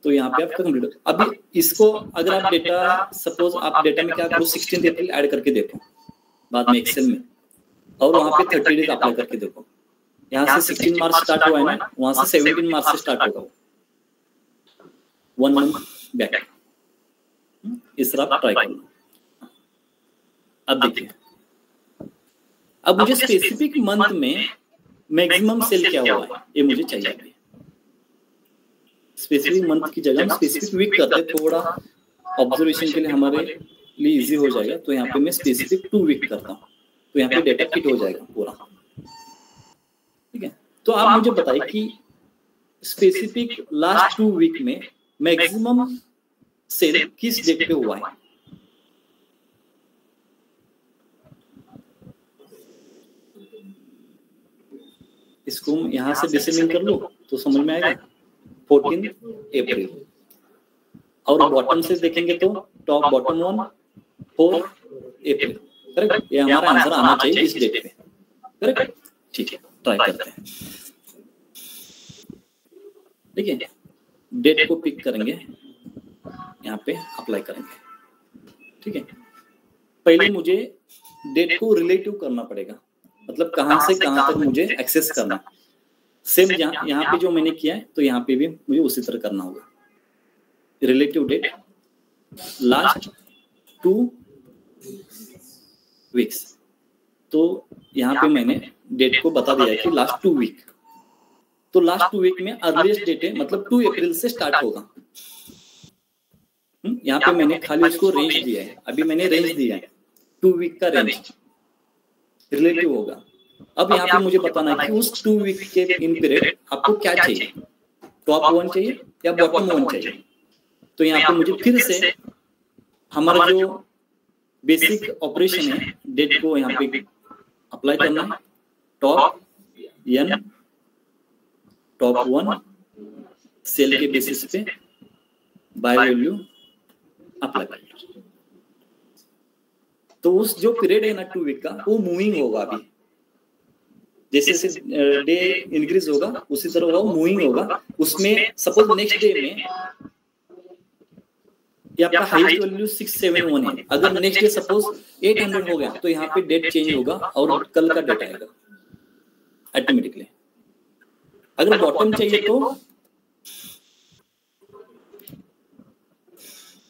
तो यहाँ पे आपका कंप्लीट। अभी इसको अगर आप डेटा, सपोज आप डेटा में क्या करो, 16 अप्रैल ऐड करके देखो बाद में एक्सेल में, और वहां पे 30 डेज अप्लाई करके देखो। यहाँ से 16 मार्च स्टार्ट हुआ है ना, वहां से 17 मार्च से स्टार्ट होगा, 1 मंथ बैक। इस तरह आप ट्राई करो। अब देखिए, अब मुझे स्पेसिफिक मंथ में मैक्सिमम सेल क्या हुआ है ये मुझे चाहिए। स्पेसिफिक मंथ की जगह स्पेसिफिक वीक करते हैं, थोड़ा ऑब्जर्वेशन के लिए हमारे लिए इजी हो जाएगा। तो यहाँ पे मैं स्पेसिफिक 2 वीक करता हूँ, तो यहाँ पे डेटा फिट हो जाएगा पूरा, ठीक है। तो आप मुझे बताइए कि स्पेसिफिक लास्ट 2 वीक में मैक्सिमम सेल किस डेट पे हुआ है। इसको यहां से डिसेंडिंग कर लो तो समझ में आएगा, 14 अप्रैल। और बॉटम से देखेंगे तो टॉप बॉटम 1 4 अप्रैल, करेक्ट। ये हमारा आंसर आना चाहिए इस डेट पे, करेक्ट, ठीक है। ट्राई करते हैं, देखिए डेट को पिक करेंगे, यहाँ पे अप्लाई करेंगे, ठीक है। पहले मुझे डेट को रिलेटिव करना पड़ेगा, मतलब कहां से कहां तक मुझे एक्सेस करना है। सेम यहाँ पे जो मैंने किया है तो यहाँ पे भी मुझे उसी तरह करना होगा। रिलेटिव डेट लास्ट 2 वीक्स, तो यहाँ पे मैंने डेट को बता दिया कि लास्ट 2 वीक, तो लास्ट 2 वीक में अर्लीस्ट डेट है, मतलब 2 अप्रैल से स्टार्ट होगा। यहाँ पे मैंने खाली उसको रेंज दिया है, अभी मैंने रेंज दिया है 2 वीक का रेंज, रिलेटिव होगा। अब यहाँ पे मुझे बताना है कि उस 2 वीक के इन पीरियड आपको क्या चाहिए, टॉप 1 चाहिए या बॉटम 1 चाहिए। तो यहाँ पे मुझे फिर से हमारा जो बेसिक ऑपरेशन है, डेट को यहाँ पे अप्लाई करना है, टॉप n टॉप 1 सेल के बेसिस पे बाय वैल्यू अप्लाई कर। तो उस जो पीरियड है ना 2 वीक का, वो मूविंग होगा। अभी जैसे जैसे डे इंक्रीज होगा उसी तरह वो मूविंग होगा। उसमें सपोज नेक्स्ट डे में ये आपका हाईएस्ट वैल्यू 671 है, अगर नेक्स्ट डे सपोज 800 हो गया तो यहाँ पे डेट चेंज होगा और कल का डेट आएगा ऑटोमेटिकली। अगर बॉटम चाहिए तो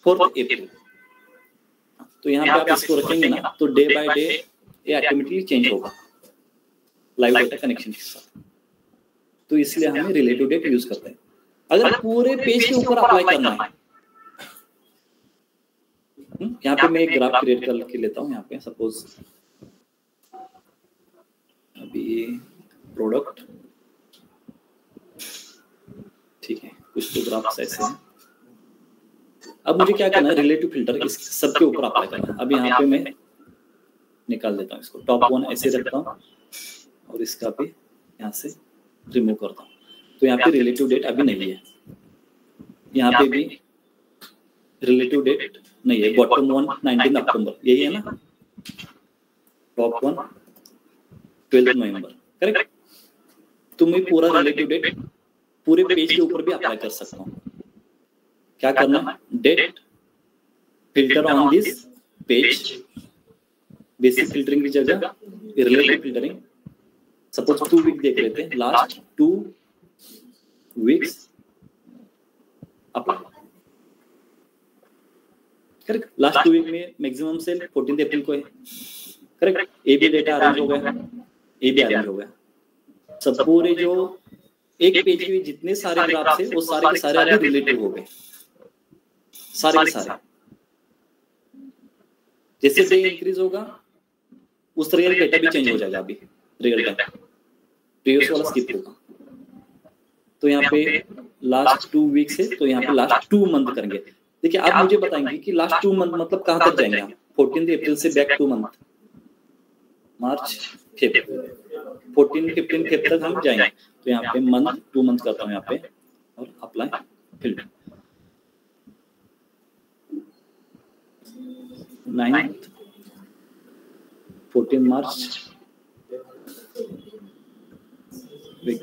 4 अप्रैल, तो यहाँ पे आप इसको रखेंगे ना तो डे बाय डे ये ऑटोमेटिकली चेंज होगा लाइव डेटा कनेक्शन के साथ। तो इसलिए हमें रिलेटिव डेट यूज करते हैं। अगर पूरे पेज के ऊपर अप्लाई करना है, यहाँ पे मैं एक ग्राफ क्रिएट करके लेता हूँ। यहाँ पे सपोज अभी प्रोडक्ट, ठीक है, कुछ तो ग्राफ ऐसे हैं। अब मुझे क्या करना है, रिलेटिव फिल्टर इस सबके ऊपर अप्लाई करना है। अब यहाँ पे मैं निकाल देता हूँ इसको, टॉप 1 ऐसे रखता हूँ और इसका भी यहाँ से रिमूव करता हूँ। तो यहाँ पे रिलेटिव डेट अभी नहीं है, यहाँ पे भी रिलेटिव डेट नहीं है। बॉटम 1 19 अक्टूबर यही है ना, टॉप 1 12 नवंबर, करेक्ट। तो मैं पूरा रिलेटिव डेट पूरे पेज के ऊपर भी अप्लाई कर सकता हूँ। क्या करना है, date filter on this page, basic filtering की जगह रिलेटिव फिल्टरिंग। सपोज 2 वीक देख लेते हैं, last 2 weeks apply, correct. Last 2 week में मैक्सिमम सेल 14 अप्रैल को है, करेक्ट। ए भी डेटा अरेंज हो गया, ए भी अरेंज हो गया। सब पूरे जो एक पेज के जितने सारे ग्राफ्स है वो सारे के सारे अभी रिलेटिव हो गए, सारे के सारे। जैसे डे इंक्रीज होगा उस तरह डेटा भी चेंज हो जाएगा। अभी रियल टाइम प्रीवियस वाला स्किप होगा। तो यहाँ पे लास्ट 2 वीक्स है, तो यहाँ पे लास्ट 2 मंथ करेंगे। देखिए आप मुझे बताएंगे कि लास्ट 2 मंथ मतलब कहां तक जाएंगे आप। 14 अप्रैल से बैक 2 मंथ, मार्च, फेब, 14 15 फेब तक हम जाएंगे। तो यहाँ पे मंथ 2 मंथ करता हूँ यहाँ पे और apply filter. 9th 14 March wait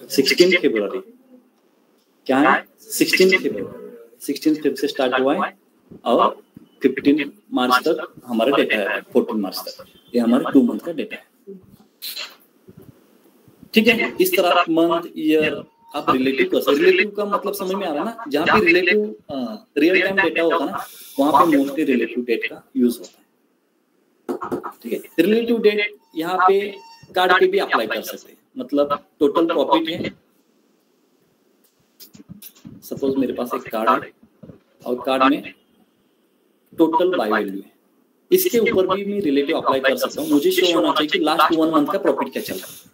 16 फरवरी क्या है 16 फरवरी से स्टार्ट हुआ है और 15 मार्च तक हमारा डेटा है, 14 मार्च तक ये हमारा 2 मंथ का डेटा है। ठीक है, इस तरह मंथ ईयर आप रिलेटिव कर सकते। रिलेटिव का मतलब समझ में आ रहा है ना, जहाँ पे रिलेटिव रियल टाइम डेटा होता है ना वहां पे मोस्टली रिलेटिव डेट का यूज होता है। ठीक है, रिलेटिव डेट यहाँ पे कार्ड पे भी अप्लाई कर सकते हैं। मतलब टोटल प्रॉफिट है, सपोज मेरे पास एक कार्ड है और कार्ड में टोटल बाय वैल्यू है, इसके ऊपर भी मैं रिलेटिव अप्लाई कर सकता हूँ। मुझे शो होना चाहिए कि लास्ट 1 मंथ का प्रॉफिट क्या चल रहा है,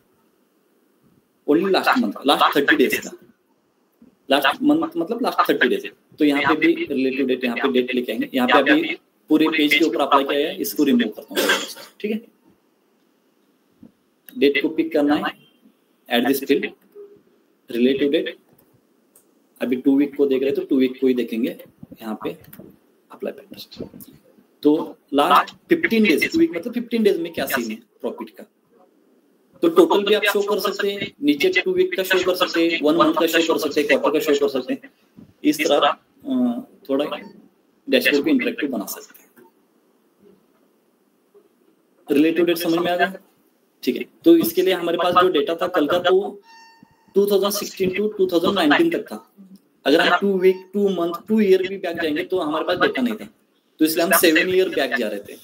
only last month, last 30 days का। लास्ट मंथ मतलब लास्ट 30 डेज। तो यहाँ पे भी रिलेटिव डेट, यहाँ पे डेट लेके आएंगे। यहाँ पे अभी पूरे पेज के ऊपर अप्लाई किया है, इसको रिमूव करता हूँ। ठीक है, डेट को पिक करना है, at this field relative date. अभी 2 वीक को देख रहे हैं तो 2 वीक को ही देखेंगे, यहाँ पे अप्लाई पैटर्न। तो लास्ट 15 डेज, 2 वीक मतलब 15 डेज में क्या सीन है प्रॉफिट का। तो टोटल भी आप शो कर सकते हैं, नीचे 2 वीक का शो कर सकते हैं, 1 मंथ का शो कर सकते हैं, क्वार्टर का शो कर सकते हैं। इस तरह थोड़ा डैशबोर्ड को इंटरेक्टिव बना सकते हैं। रिलेटिव डेट समझ में आ गया? ठीक है, तो इसके लिए हमारे पास जो डेटा था कल का, तो 2016 टू 2019 तक था। अगर हम 2 वीक, 2 मंथ, 2 ईयर भी बैक जाएंगे तो हमारे पास डेटा नहीं था, तो इसलिए हम 7 ईयर बैक जा रहे थे।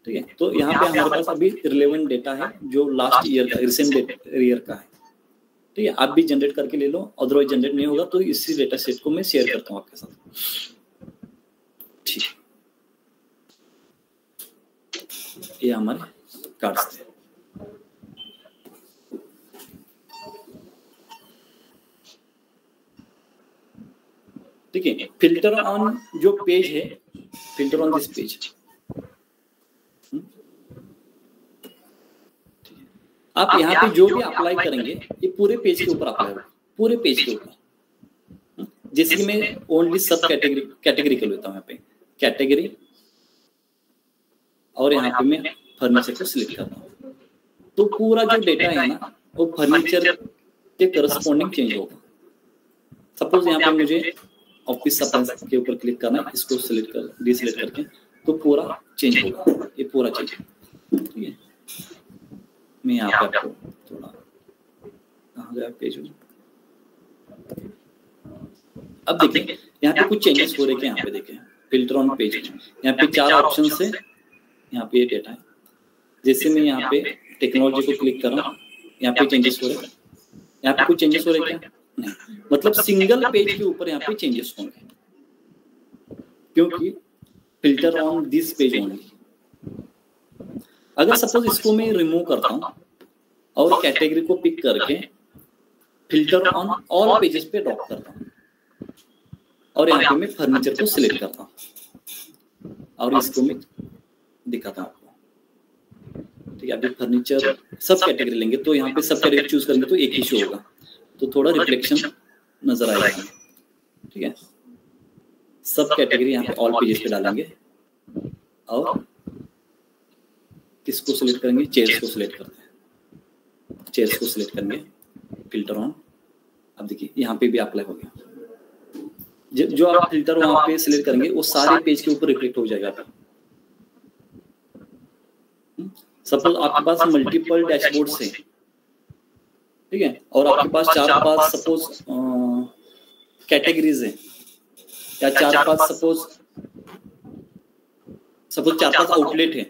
ठीक है, तो यहाँ पे हमारे पास अभी रिलेवेंट डेटा है जो लास्ट ईयर का, रिसेंट ईयर का है। ठीक है, आप भी जनरेट करके ले लो, अदरवाइज जनरेट नहीं होगा तो इसी डेटा सेट को मैं शेयर करता हूँ आपके साथ। ठीक, ये हमारे कार्ड्स थे। ठीक है, फिल्टर ऑन जो पेज है, फिल्टर ऑन दिस पेज। आप यहाँ पे जो भी अप्लाई करेंगे ये पूरे पेज के ऊपर अप्लाई होगा, पूरे पेज के ऊपर। जैसे कि मैं ओनली सब कैटेगरी कर लेता हूँ, यहाँ पे कैटेगरी, और यहाँ पे मैं फर्नीचर को सिलेक्ट करता हूँ। तो पूरा जो डेटा है ना वो फर्नीचर के करस्पॉन्डिंग चेंज होगा। सपोज यहाँ पे मुझे ऑफिस सप्लाइज के ऊपर क्लिक करना है, इसको सिलेक्ट कर, डिसलेक्ट करके, तो पूरा चेंज होगा, ये पूरा चेंज। ठीक है, मैं यहाँ पे आपको थोड़ा, कहाँ गया पेज में, अब देखिए यहाँ पे कुछ चेंजेस हो रहे हैं। यहाँ पे देखिए फिल्टर ऑन पेज, यहाँ पे 4 ऑप्शन है, यहाँ पे ये डेटा है। जैसे मैं यहाँ पे टेक्नोलॉजी को क्लिक कर रहा हूँ, यहाँ पे चेंजेस हो रहे हैं। यहाँ पे कुछ चेंजेस हो रहे हैं क्या? नहीं, मतलब सिंगल पेज के ऊपर यहाँ पे चेंजेस होंगे, क्योंकि filter on this page only. अगर सपोज इसको मैं रिमूव करता हूँ और कैटेगरी को पिक करके फिल्टर ऑन ऑल पेजेस पे ड्रॉप करता हूँ और यहाँ पे मैं फर्नीचर को सिलेक्ट करता हूँ और इसको मैं दिखाता हूँ आपको। ठीक है, अभी फर्नीचर सब कैटेगरी लेंगे तो यहाँ पे सब कैटेगरी चूज करेंगे तो एक ही शो होगा, तो थोड़ा रिफ्लेक्शन नजर आएगा। ठीक है, सब कैटेगरी यहाँ पे ऑल पेजेस पे डालेंगे और किसको सिलेक्ट करेंगे? चेयर्स को सिलेक्ट करते हैं, चेयर्स को सिलेक्ट करेंगे, फिल्टर ऑन। अब देखिए यहाँ पे भी अप्लाई हो गया। जो आप फिल्टर वहां पे सिलेक्ट करेंगे वो सारे पेज के ऊपर रिफ्लेक्ट हो जाएगा। सपोज आपके पास मल्टीपल डैशबोर्ड्स हैं, ठीक है, और आपके पास 4-5 सपोज कैटेगरीज हैं, या 4-5 सपोज 4-5 आउटलेट है,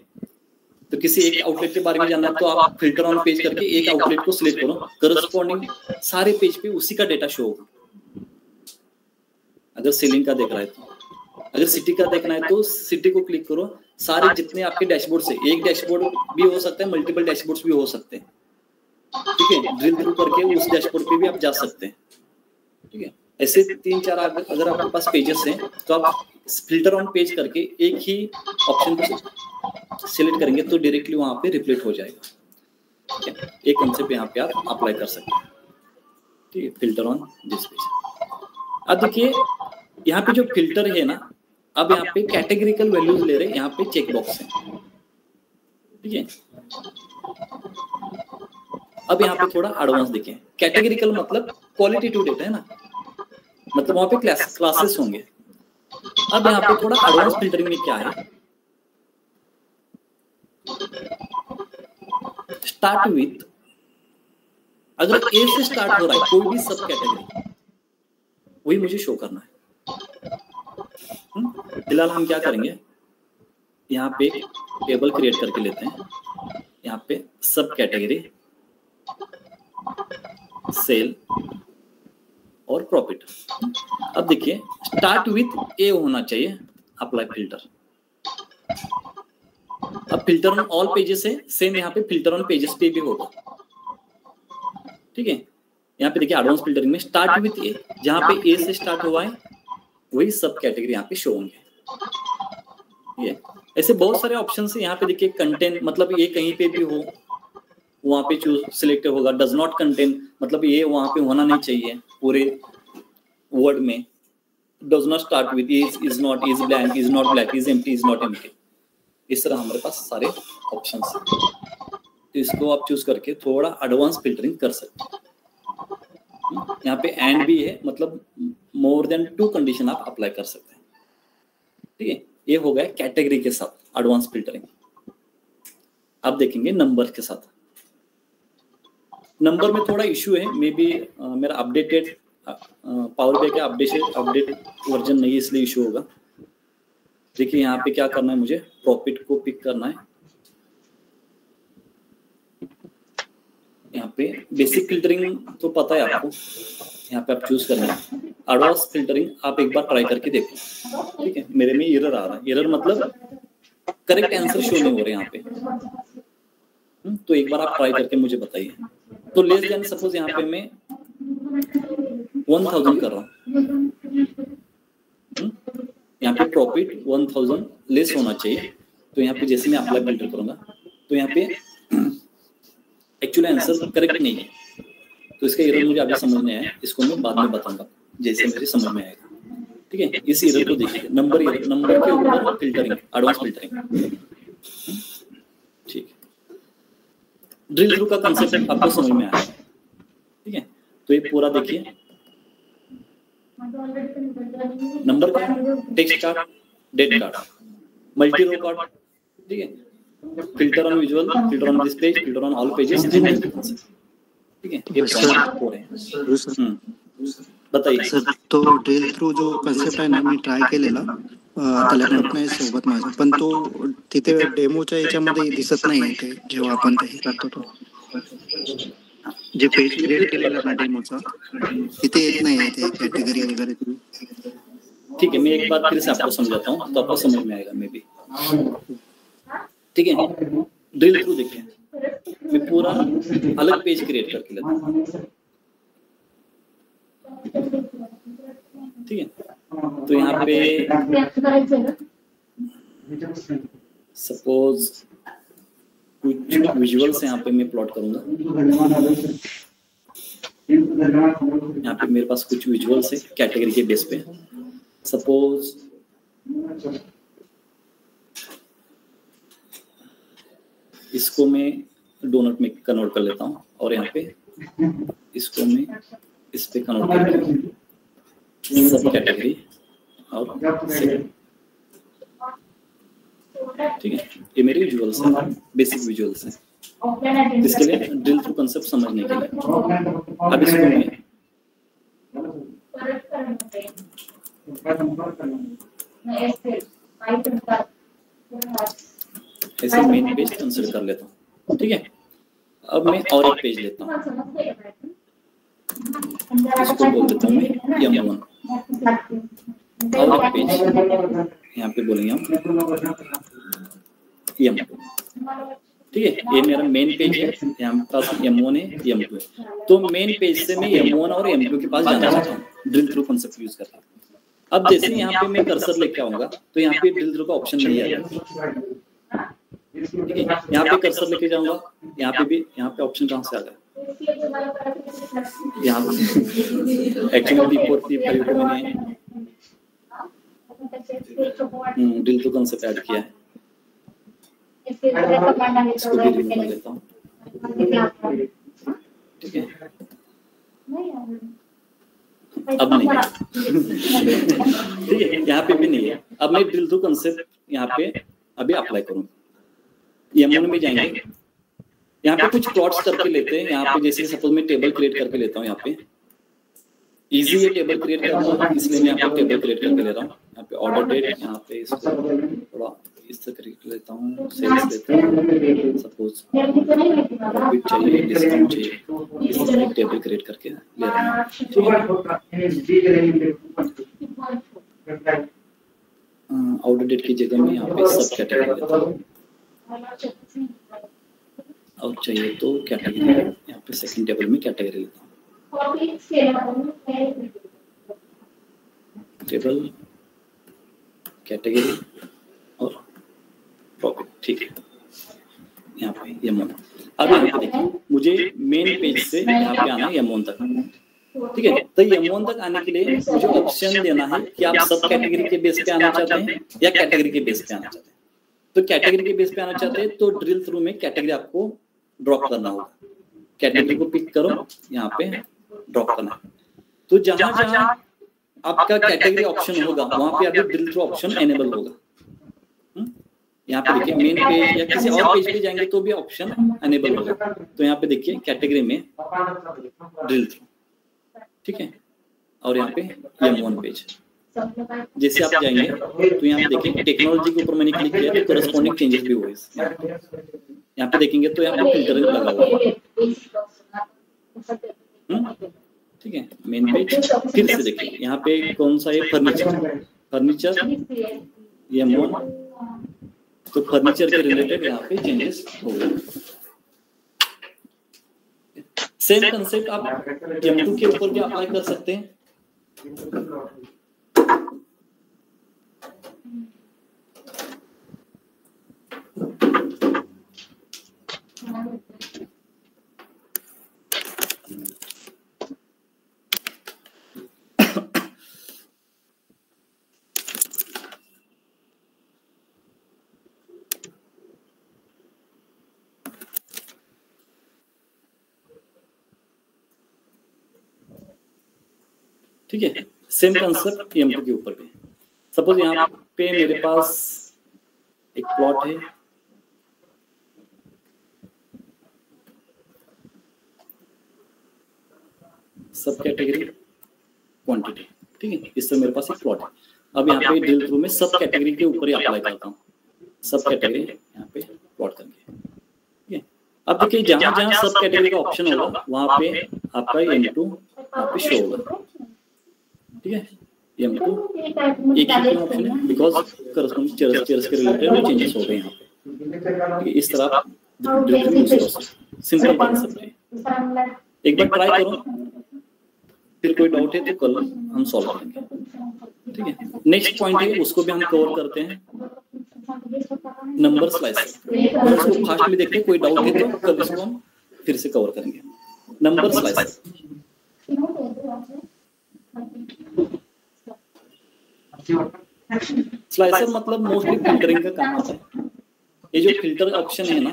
तो किसी एक आउटलेट के बारे में जानना है तो आप फिल्टर ऑन पेज करके एक आउटलेट को सिलेक्ट करो, करस्पॉन्डिंग सारे पेज पे उसी का डेटा शो होगा। अगर सेलिंग का देख रहा है तो, अगर सिटी का देखना है तो सिटी को क्लिक करो, सारे जितने आपके डैशबोर्ड से, एक डैशबोर्ड भी हो सकता है, मल्टीपल डैशबोर्ड्स भी हो सकते हैं। ठीक है, ड्रिल थ्रू करके उस डैशबोर्ड पे भी आप जा सकते हैं। ठीक है, ऐसे 3-4 अगर आपके पास पेजेस हैं तो आप फिल्टर ऑन पेज करके एक ही ऑप्शन को सिलेक्ट करेंगे तो डायरेक्टली वहां पे रिफ्लेक्ट हो जाएगा। ठीक है, एक कंसेप्ट यहाँ पे आप अप्लाई कर सकते हैं। ठीक है, फिल्टर ऑन दिस पेज। अब देखिए यहाँ पे जो फिल्टर है ना, अब यहाँ पे कैटेगरिकल वैल्यूज ले रहे हैं, यहाँ पे चेक बॉक्स है। ठीक है, अब यहाँ पे थोड़ा एडवांस देखें। कैटेगरिकल मतलब क्वालिटेटिव डेटा है ना, मतलब वहां पे क्लासेस होंगे। अब यहाँ पे थोड़ा एडवांस फिल्टरिंग में क्या है, स्टार्ट विथ, अगर ए से स्टार्ट हो रहा है कोई भी सब कैटेगरी, वही मुझे शो करना है। फिलहाल हम क्या करेंगे, यहाँ पे टेबल क्रिएट करके लेते हैं। यहाँ पे सब कैटेगरी, सेल और प्रॉफिट। अब देखिए स्टार्ट विथ ए होना चाहिए, अप्लाई फिल्टर। अब फिल्टर ऑन ऑल पेजेस है, सेम यहाँ पे फिल्टर ऑन पेजेस पे भी होगा। ठीक है, यहाँ पे देखिए एडवांस फिल्टरिंग में स्टार्ट विथ ए, जहाँ पे ए से स्टार्ट हुआ है वही सब कैटेगरी यहाँ पे शो होंगे। ये ऐसे बहुत सारे ऑप्शन है। यहाँ पे देखिए कंटेंट, मतलब ये कहीं पे भी हो वहां पे चूज सिलेक्ट होगा। डज नॉट कंटेन, मतलब ये वहां पे होना नहीं चाहिए पूरे वर्ड में। Does not start with is not, is blank, is not black, is empty, is not empty. इस तरह हमारे पास सारे ऑप्शन है, तो इसको आप चूज करके थोड़ा एडवांस फिल्टरिंग कर सकते हैं। यहाँ पे एंड भी है, मतलब मोर देन 2 कंडीशन आप अप्लाई कर सकते हैं। ठीक है, ये हो गया कैटेगरी के साथ एडवांस फिल्टरिंग। आप देखेंगे नंबर के साथ। नंबर में थोड़ा इश्यू है, मे बी मेरा अपडेटेड पावर BI का अपडेट वर्जन नहीं है, इसलिए इश्यू होगा। देखिए यहाँ पे क्या करना है, मुझे प्रॉफिट को पिक करना है। यहाँ पे बेसिक फिल्टरिंग तो पता है आपको, यहाँ पे आप चूज करना है। एडवांस फिल्टरिंग आप एक बार ट्राई करके देखो। ठीक है, मेरे में एरर आ रहा है, एरर मतलब करेक्ट आंसर शो नहीं हो रहे यहाँ पे। तो एक बार आप ट्राई करके मुझे बताइए। तो लेस देन, सपोज यहाँ पे मैं 1000 कर रहा हूँ, यहाँ पे प्रॉफिट 1000 लेस होना चाहिए। तो यहाँ पे जैसे मैं अप्लाई फिल्टर करूंगा तो यहाँ पे एक्चुअली आंसर करेक्ट नहीं है, तो इसका एरर मुझे अभी समझ में आया, इसको मैं बाद में बताऊंगा जैसे मुझे समझ में आएगा। ठीक है, इस एरर को देखिए, नंबर के ऊपर फिल्टरिंग, एडवांस फिल्टरिंग। ठीक है, ड्रिल थ्रू का कंसेप्ट आपको समझ में आया। ठीक है, तो ये पूरा देखिए, number card, text card, date card, multi row card. ठीक है, filter on visual, filter on this page, filter on all pages. ठीक है, ये पॉइंट बताइए सर। तो ड्रिल थ्रू जो कन्सेप्ट आहे ना, मी ट्राय केलेला तल्याकडनं सोबत माझं, पण तो तिथे डेमोच्या याच्यामध्ये दिसत नाही आहे ते, जेव्हा आपण ते करतो तो जे पेज क्रिएट केलेलं ना डेमोचा, तिथे येत नाही आहे ते कैटेगरी वगैरे। ठीक है, मैं एक बार फिर से आपको समझाता हूँ तो आपको समझ में आएगा मे बी। ठीक है, ड्रिल थ्रू देखिए, मैं पूरा अलग पेज क्रिएट करके लेता हूँ। ठीक है, तो यहाँ पे सपोज कुछ विजुअल्स यहाँ पे मैं प्लॉट करूंगा। यहाँ पे मेरे पास कुछ विजुअल्स है कैटेगरी के बेस पे। सपोज इसको मैं डोनट में कन्वर्ट कर लेता हूँ और यहाँ पे इसको मैं इस पे कन्वर्ट करके सब कैटेगरी और सेल। ठीक है, ये मेरे विजुअल्स हैं, बेसिक विजुअल्स हैं। इसके लिए ड्रिल थ्रू कंसेप्ट समझने के लिए अब इसको मैं ऐसे मेन पेज कंसिडर कर लेता हूँ। ठीक है, अब मैं और एक पेज लेता हूँ, इसको बोल देता हूँ मैं M1 और एक पेज यहाँ पे बोलेंगे हम M2। ठीक है, ये मेरा मेन पेज है, यहाँ पास M1 है, M2 है। तो मेन पेज से मैं M1 और M2 के पास जाना चाहता हूँ ड्रिल थ्रू कंसेप्ट यूज करके। अब जैसे यहाँ पे मैं कर्सर लेके आऊंगा तो यहाँ पे ड्रिल थ्रू का ऑप्शन नहीं आएगा। ठीक है, यहाँ पे कर्सर लेके जाऊंगा, यहाँ पे भी, यहाँ पे ऑप्शन कहाँ से आ गया, यहाँ एक्चुअली P4 P5 को मैंने ड्रिल टू कंसेप्ट ऐड किया है, इसको भी रिमूव कर देता हूँ। ठीक है, अब नहीं है ठीक है, यहाँ पे भी नहीं है। अब मैं ड्रिल टू कंसेप्ट यहाँ पे अभी अप्लाई करूँ, M1 में जाएंगे, यहाँ पे कुछ प्लॉट्स करके लेते हैं। यहाँ पे जैसे सपोज मैं टेबल क्रिएट करके लेता हूँ, यहाँ पे इजी है टेबल क्रिएट करना, इसलिए मैं यहाँ पे टेबल क्रिएट करके ले रहा हूँ। यहाँ पे ऑर्डर डेट, यहाँ पे इसको थोड़ा इस तरह क्रिएट लेता हूँ, सेल्स लेता हूँ, सपोज प्रॉफिट चाहिए, डिस्काउंट चाहिए, इस तरह टेबल क्रिएट करके ले रहा हूँ। ठीक है, ऑर्डर डेट की जगह में यहाँ पे सब कैटेगरी लेता हूँ, और चाहिए तो कैटेगरी, यहाँ पे सेकंड टेबल में कैटेगरी लेता हूँ, टेबल कैटेगरी और प्रॉफिट। ठीक है, यहाँ पे M1। अब यहाँ पे देखिए, मुझे मेन पेज से यहाँ पे आना है M1 तक। ठीक है, तो M1 तक आने के लिए मुझे ऑप्शन देना है कि आप सब कैटेगरी के बेस पे आना चाहते हैं या कैटेगरी के बेस पे आना चाहते हैं। तो कैटेगरी के बेस पे आना चाहते हैं तो ड्रिल थ्रू में कैटेगरी आपको ड्रॉप करना होगा, कैटेगरी को पिक करो, यहाँ पे ड्रॉप करना। तो जहां जहां आपका कैटेगरी ऑप्शन होगा वहां पे अभी ड्रिल थ्रू ऑप्शन एनेबल होगा। यहाँ पे देखिए मेन पेज या किसी और पेज पे जाएंगे तो भी ऑप्शन एनेबल होगा। तो यहाँ पे देखिए कैटेगरी में ड्रिल थ्रू, ठीक है, और यहाँ पे M1 पेज। जैसे आप जाएंगे तो यहाँ पे देखिए टेक्नोलॉजी के ऊपर मैंने क्लिक किया तो करस्पॉन्डिंग चेंजेस भी हुए। यहाँ पे देखेंगे तो यहाँ पे फिल्टर लगा हुआ है। ठीक है, मेन पेज फिर से देखिए यहाँ पे कौन सा है, फर्नीचर M1, तो फर्नीचर के रिलेटेड यहाँ पे चेंजेस हो गए। सेम कंसेप्ट आप M2 के ऊपर भी अप्लाई कर सकते हैं। ठीक है, सेम कंसेप्ट M2 के ऊपर भी। सपोज यहाँ पे मेरे पास एक प्लॉट है, सब कैटेगरी क्वांटिटी। ठीक है, इस तरह मेरे पास एक प्लॉट है। अब यहाँ पे ड्रिल थ्रू में सब कैटेगरी के ऊपर ही अप्लाई करता हूँ, सब कैटेगरी यहाँ पे प्लॉट करके। ठीक है, अब देखिए जहां जहां सब कैटेगरी का ऑप्शन होगा वहां पे आपका M2 यहाँ पे शो होगा। ठीक है, M2 एक ही ऑप्शन है बिकॉज करस्पॉन्डिंग चेयर्स के रिलेटेड चेंजेस हो गए यहाँ पे। इस तरह सिंपल कॉन्सेप्ट है, एक बार ट्राई करो, फिर कोई डाउट है तो कल हम सॉल्व करेंगे। ठीक है, नेक्स्ट पॉइंट है उसको भी हम कवर करते हैं, नंबर स्लाइस। उसको फास्ट में देखते हैं, कोई डाउट है तो कल इसको हम फिर से कवर करेंगे। नंबर स्लाइस, स्लाइसर मतलब मोस्टली फिल्टरिंग का काम आता है। ये जो फिल्टर ऑप्शन है ना,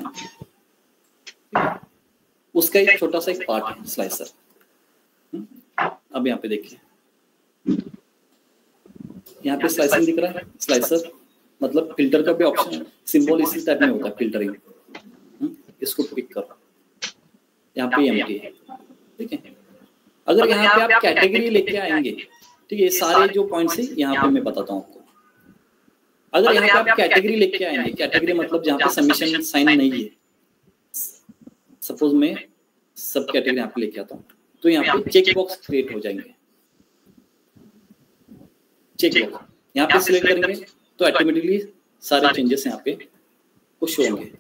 उसका एक छोटा सा एक पार्ट है स्लाइसर। अब यहाँ पे देखिए, यहाँ पे स्लाइसिंग दिख रहा है। स्लाइसर मतलब फिल्टर का भी ऑप्शन, सिंबल इसी टाइप में होता है फिल्टरिंग। इसको पिक करो, यहाँ पे एम्प्टी है। ठीक है, अगर यहाँ पे आप कैटेगरी लेके आएंगे, ठीक है, ये सारे जो पॉइंट्स है यहाँ पे मैं बताता हूँ आपको। अगर यहाँ पे आप कैटेगरी लेके आएंगे, कैटेगरी मतलब जहाँ पे सबमिशन साइन नहीं है, सपोज मैं सब कैटेगरी यहाँ पे लेके आता हूँ, तो यहाँ पे चेक बॉक्स क्रिएट हो जाएंगे। चेक बॉक्स यहाँ पे सिलेक्ट करेंगे तो ऑटोमेटिकली सारे चेंजेस यहाँ पे वो शो होंगे।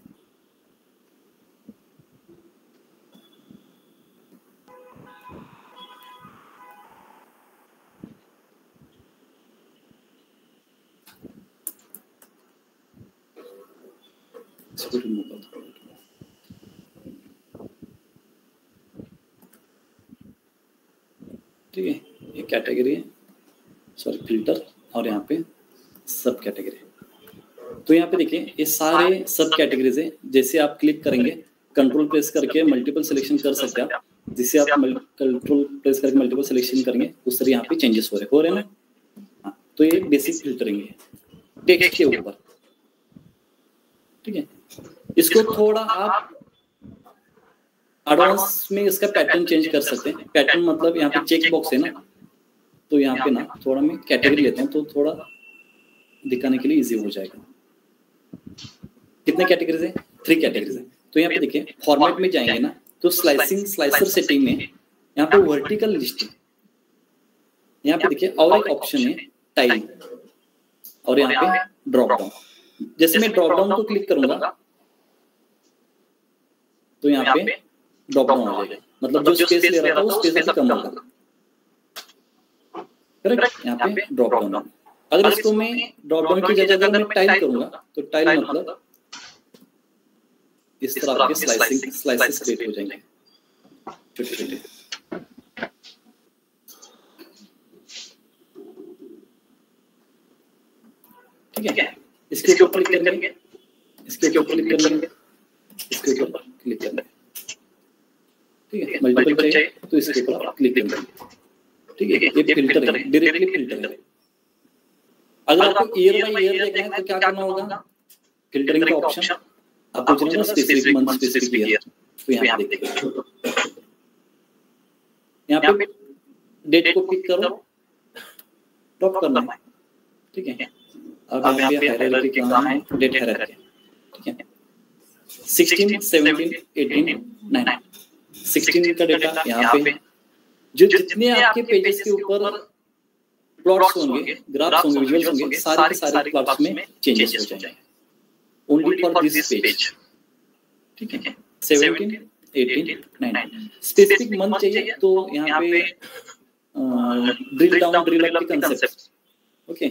इसको रिमूव करता हूँ। ठीक है, ये कैटेगरी है, सॉरी फिल्टर, और यहाँ पे सब कैटेगरी। तो यहाँ पे देखिए ये सारे सब कैटेगरीज है। जैसे आप क्लिक करेंगे, कंट्रोल प्रेस करके मल्टीपल सिलेक्शन कर सकते हैं आप। जिससे आप कंट्रोल प्रेस करके मल्टीपल सिलेक्शन करेंगे उस तरह यहाँ पे चेंजेस हो रहे हैं ना। हाँ, तो ये बेसिक फिल्टरिंग है टेक्स्ट के ऊपर। ठीक है, इसको थोड़ा आप एडवांस में इसका पैटर्न चेंज कर सकते हैं। पैटर्न मतलब यहाँ पे चेक बॉक्स है ना, तो यहाँ पे ना थोड़ा मैं कैटेगरी लेता हूँ तो थोड़ा दिखाने के लिए इजी हो जाएगा। कितने कैटेगरीज है? 3 कैटेगरीज है। तो यहाँ पे देखिए फॉर्मेट में जाएंगे ना, तो स्लाइसिंग स्लाइसर सेटिंग में यहाँ पे वर्टिकल लिस्ट है। यहाँ पे देखिए और एक ऑप्शन है टाइल, और यहाँ पे ड्रॉप डाउन। जैसे मैं ड्रॉप डाउन को क्लिक करूंगा तो यहाँ पे ड्रॉप डाउन हो जाएगा, मतलब जो स्पेस ले रहा था वो स्पेस से कम होगा। करेक्ट, यहाँ पे ड्रॉप डाउन। अगर इसको मैं ड्रॉप डाउन की जगह अगर मैं टाइल करूंगा तो टाइल मतलब इस तरह के स्लाइसेस क्रिएट हो जाएंगे छोटे छोटे। ठीक है, इसके ऊपर क्लिक करेंगे, इसके ऊपर क्लिक करेंगे, इसके ऊपर क्लिक करेंगे। ठीक है, मल्टीपल चाहिए तो इसके ऊपर आप क्लिक करेंगे। ठीक है, ये फिल्टर है, डायरेक्टली फिल्टर है। अगर आपको ईयर बाय ईयर देखना है तो क्या करना होगा? फिल्टरिंग का ऑप्शन आप पूछ रहे हैं स्पेसिफिक मंथ स्पेसिफिक ईयर, तो यहाँ पे देखिए, यहाँ पे डेट को पिक करो, ड्रॉप करना है। ठीक है, अब यहाँ पे हायरार्की कहाँ है? Date hierarchy. ठीक है, 16, 17, 18, 9, 16 का डेटा यहाँ पे। जो जितने आपके पेजेस के ऊपर प्लॉट्स होंगे, ग्राफ्स होंगे, विजुअल्स होंगे, सारे के सारे प्लॉट्स में चेंजेस हो जाएंगे ओनली फॉर दिस पेज। ठीक है, 17, 18, 9 स्पेसिफिक मंथ चाहिए तो यहाँ पे ड्रिल डाउन ड्रिल अप की कंसेप्ट। ओके,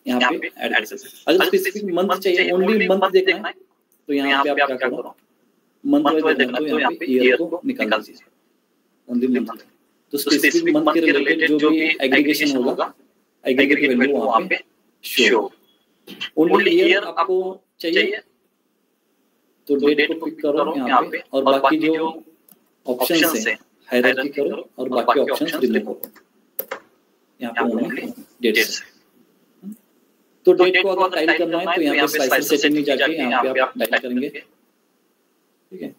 यहाँ पे ऐड कर सकते हैं। अगर स्पेसिफिक मंथ चाहिए, ओनली मंथ देखना है तो यहाँ पे आप क्या करो, मंथ वाइज देखना तो यहाँ पे ईयर को निकाल दीजिए, ओनली मंथ। तो स्पेसिफिक मंथ के रिलेटेड जो भी एग्रीगेशन होगा, एग्रीगेट की वैल्यू वहाँ पे शो। ओनली ईयर आपको चाहिए तो डेट को पिक करो यहाँ पे, और बाकी जो ऑप्शंस है हायरार्की करो और बाकी ऑप्शंस रिमूव करो। यहाँ पे ओनली डेट्स। तो डेट को अगर टाइप करना है तो यहाँ पे स्लाइसर सेटिंग में जाके यहाँ पे आप टाइप करेंगे। ठीक है,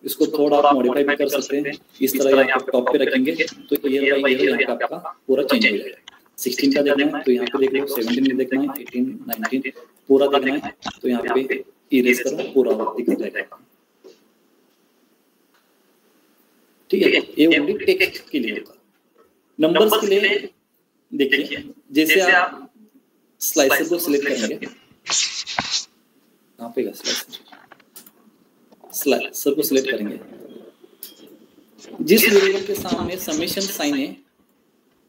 इसको थोड़ा आप मॉडिफाई भी कर सकते हैं। इस तरह यहाँ पे टॉप पे रखेंगे तो ईयर बाय ईयर यहाँ पे आपका पूरा चेंज हो जाएगा। 16 का देखना है तो यहाँ पे देख लो, 17 में देखना है, 18, 19 पूरा देखना है तो यहाँ पे इरेज करो, पूरा दिख जाएगा। ठीक है, ये ओनली टेक्स्ट के लिए होगा। नंबर्स के लिए देखिए, जैसे आप स्लाइसर को सिलेक्ट करेंगे, कहाँ पे स्लाइसर को सिलेक्ट करेंगे, जिस वेरिएबल के सामने समेशन साइन है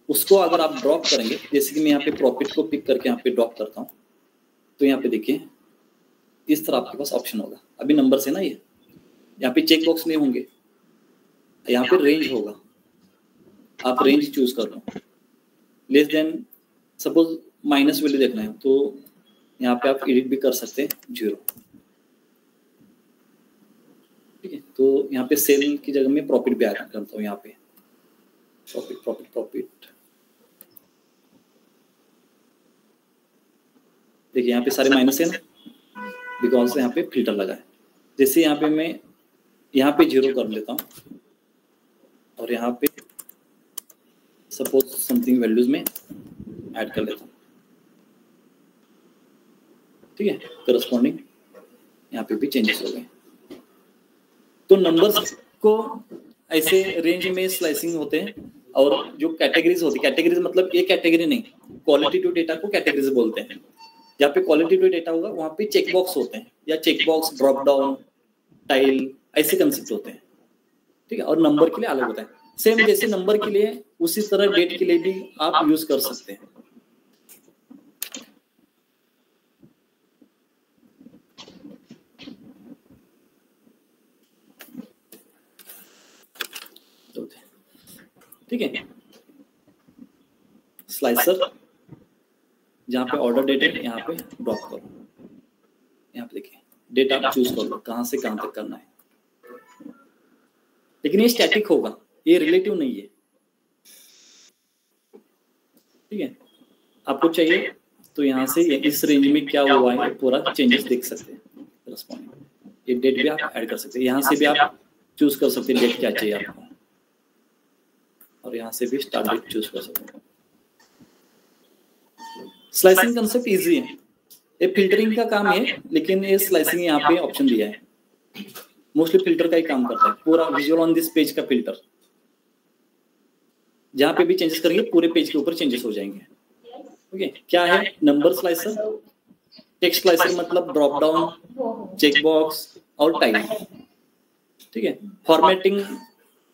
उसको अगर आप ड्रॉप करेंगे, जैसे कि मैं यहाँ पे प्रॉफिट को पिक करके यहाँ पे ड्रॉप करता हूँ, तो यहाँ पे देखिए इस तरह आपके पास ऑप्शन होगा। अभी नंबर से ना, ये यहाँ पे चेक बॉक्स नहीं होंगे, यहाँ पे रेंज होगा। आप रेंज चूज कर लो, less than, suppose minus value देखना है तो यहाँ पे आप एडिट भी कर सकते हैं 0। ठीक है, तो यहाँ पे सेल की जगह में प्रॉफिट भी ऐड करता हूँ। यहाँ पे प्रॉफिट प्रॉफिट प्रॉफिट देखिए, यहाँ पे सारे माइनस है ना, बिकॉज यहाँ पे फिल्टर लगा है। जैसे यहाँ पे मैं यहाँ पे 0 कर लेता हूँ और यहाँ पे सपोज समथिंग वैल्यूज में ऐड कर लेता हूँ। ठीक है, करस्पॉन्डिंग यहाँ पे भी चेंजेस हो गए। तो नंबर्स को ऐसे रेंज में स्लाइसिंग होते हैं, और जो कैटेगरीज होती है, कैटेगरीज मतलब ये कैटेगरी नहीं, क्वालिटेटिव डेटा को कैटेगरीज बोलते हैं। जहाँ पे क्वालिटेटिव डेटा होगा वहाँ पे चेक बॉक्स होते हैं, या check box, drop down, tile, ऐसे कंसेप्ट होते हैं। ठीक है, और नंबर के लिए अलग होता है। सेम जैसे नंबर के लिए उसी तरह डेट के लिए भी आप यूज कर सकते हैं। ठीक है। स्लाइसर जहाँ पे ऑर्डर डेट है यहाँ पे ड्रॉप करो, यहाँ पे देखिए डेट आप चूज कर लो कहाँ से कहाँ तक करना है, लेकिन ये स्टैटिक होगा, ये रिलेटिव नहीं है, ठीक है। आपको चाहिए तो यहाँ से इस रेंज में क्या हुआ है पूरा चेंजेस देख सकते हैं, करस्पॉन्डिंग ये डेट भी आप ऐड कर सकते हैं, यहाँ से भी आप चूज कर सकते हैं डेट क्या चाहिए आपको, और यहाँ से भी स्टार्ट डेट चूज कर सकते हैं। स्लाइसिंग कंसेप्ट इजी है, ये फिल्टरिंग का काम है, लेकिन ये स्लाइसिंग यहाँ पे ऑप्शन दिया है, मोस्टली फिल्टर का ही काम करता है, पूरा विजुअल ऑन दिस पेज का फिल्टर, जहाँ पे भी चेंजेस करेंगे पूरे पेज के ऊपर चेंजेस हो जाएंगे। ओके, क्या है नंबर स्लाइसर, टेक्स्ट स्लाइसर मतलब ड्रॉप डाउन, चेक बॉक्स और टाइल, ठीक है। फॉर्मेटिंग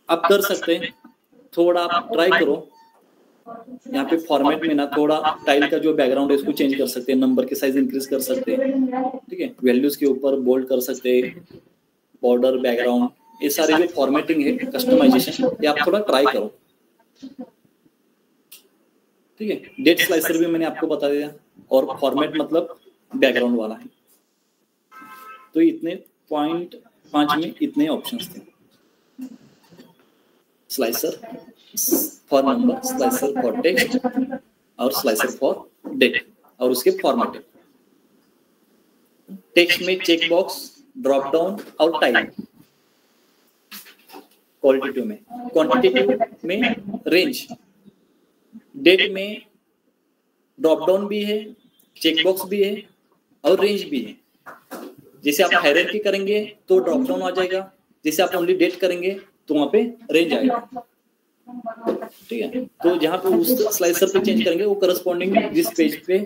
आप कर सकते हैं, थोड़ा आप ट्राई करो, यहाँ पे फॉर्मेट में ना थोड़ा टाइल का जो बैकग्राउंड है उसको चेंज कर सकते हैं, नंबर के साइज इंक्रीज कर सकते हैं, ठीक है। वैल्यूज के ऊपर बोल्ड कर सकते हैं, बॉर्डर बैकग्राउंड, ये सारे जो फॉर्मेटिंग है कस्टमाइजेशन, ये आप थोड़ा ट्राई करो, ठीक है। डेट स्लाइसर भी मैंने आपको बता दिया, और फॉर्मेट मतलब बैकग्राउंड वाला है। तो इतने पॉइंट 5 में इतने ऑप्शंस थे, slicer for number, slicer for text और स्लाइसर फॉर डेट, और उसके फॉर्मेटिंग। टेक्स्ट में चेक बॉक्स, ड्रॉप डाउन और टाइल, क्वालिटेटिव में, क्वांटिटेटिव में रेंज, डेट में ड्रॉप डाउन भी है, चेक बॉक्स भी है और रेंज भी है। जैसे आप हायरार्की करेंगे तो ड्रॉप डाउन आ जाएगा, जैसे आप ओनली डेट करेंगे तो वहां पे रेंज आएगा, ठीक है। तो जहाँ पे उस स्लाइसर पे चेंज करेंगे वो करस्पॉन्डिंग जिस पेज पे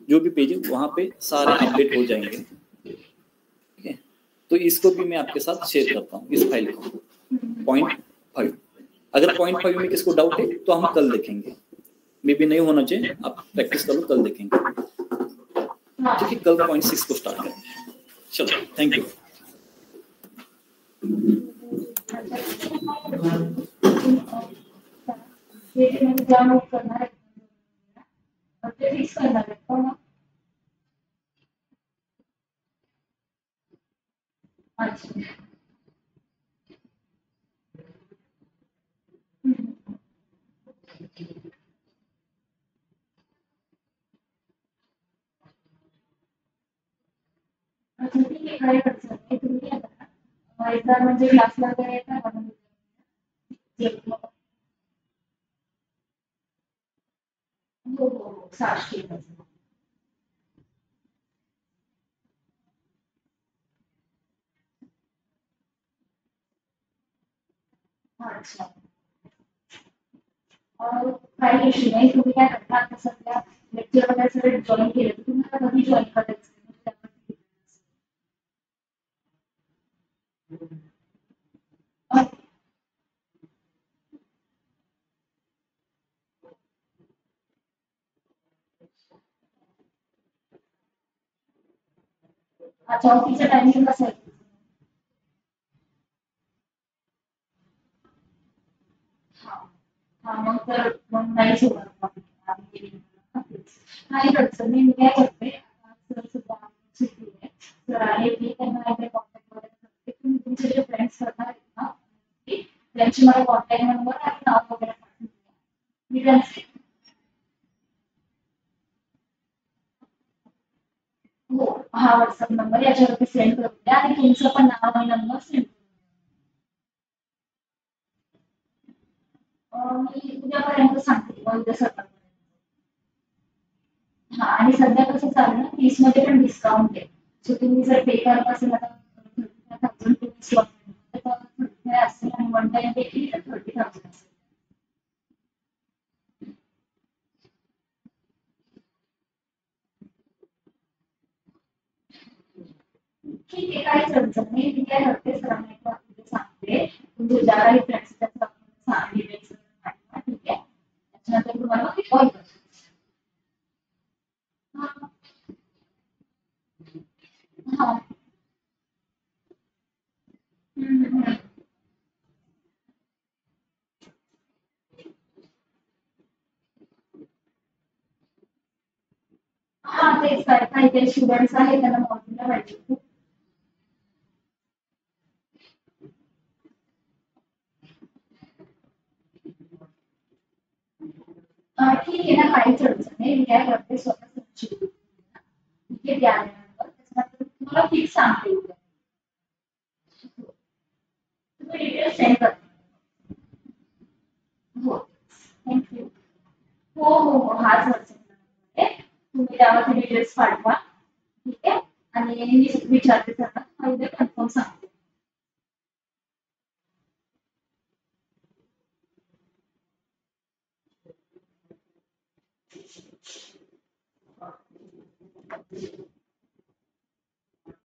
जो भी पेज है वहां पे सारे अपडेट हो जाएंगे, ठीक है। तो इसको भी मैं आपके साथ शेयर करता हूँ, इस फाइल को 0.5। अगर 0.5 में किसको डाउट है तो हम कल देखेंगे, मे भी नहीं होना चाहिए, आप प्रैक्टिस कर लो, कल देखेंगे, ठीक है। कल 0.6 को स्टार्ट करेंगे। चलो, थैंक यू। म्हणजे क्लासला वगैरे येतात हो हो 600 अच्छा काही इश्यू नाही, तुम्ही काय करता आता सध्या लेक्चर वगैरे सगळे जॉईन केले, तुम्हाला कधी जॉईन करायचं? अच्छा, ऑफिसचं टायमिंग कसं आहे? हां, मग तर मग नाहीच होणार. नाही अडचण नाही, मी काय करते सर सुद्धा सुट्टी आहे, सर आले की त्यांना एकदा कॉन्टॅक्ट वगैरे करते, तुम्ही तुमचे जे फ्रेंड्स करणार आहेत ना त्यांची मला कॉन्टॅक्ट नंबर आणि नाव वगैरे पाठवून द्या, मी त्यांचे हो हा व्हॉट्सअप नंबर याच्यावरती सेंड करून द्या आणि तुमचं पण नाव आणि नंबर सेंड मी उद्यापर्यंत सांगते, उद्या सकाळपर्यंत. हां, आणि सध्या कसं चालू आहे ना, 30 मध्ये पण डिस्काउंट आहे, सो तुम्ही जर पे करत असेल आता 35,000 रुपीज तर 35 असेल आणि वन टाइम पे केली तर 30,000 असेल. ठीक आहे, काहीच अडचण नाही, मी काय करते सरांना एकदा उद्या सांगते, तुमचे ज्या काही फ्रेंड्स त्याचं सांगितले ठीक आहे, त्याच्यानंतर तुम्हाला मी कॉल करते. हां. काही काही स्टुडंट्स आहेत त्यांना मॉर्निंगला पाहिजे. ठीक आहे ना, काहीच अडचण नाही. मी काय करते स्वतः ठीक आहे, ते आल्यानंतर त्याच्यानंतर तुम्हाला फिक्स सांगते उद्या. तुम्ही डिटेल्स सेंड करा. हो, थँक्यू. हो हो हो, हाच व्हॉट्सअप नंबर आहे. तुम्ही त्यावरती डिटेल्स पाठवा. ठीक आहे, आणि मी विचारते त्यांना, तुम्हाला उद्या कन्फर्म सांगते.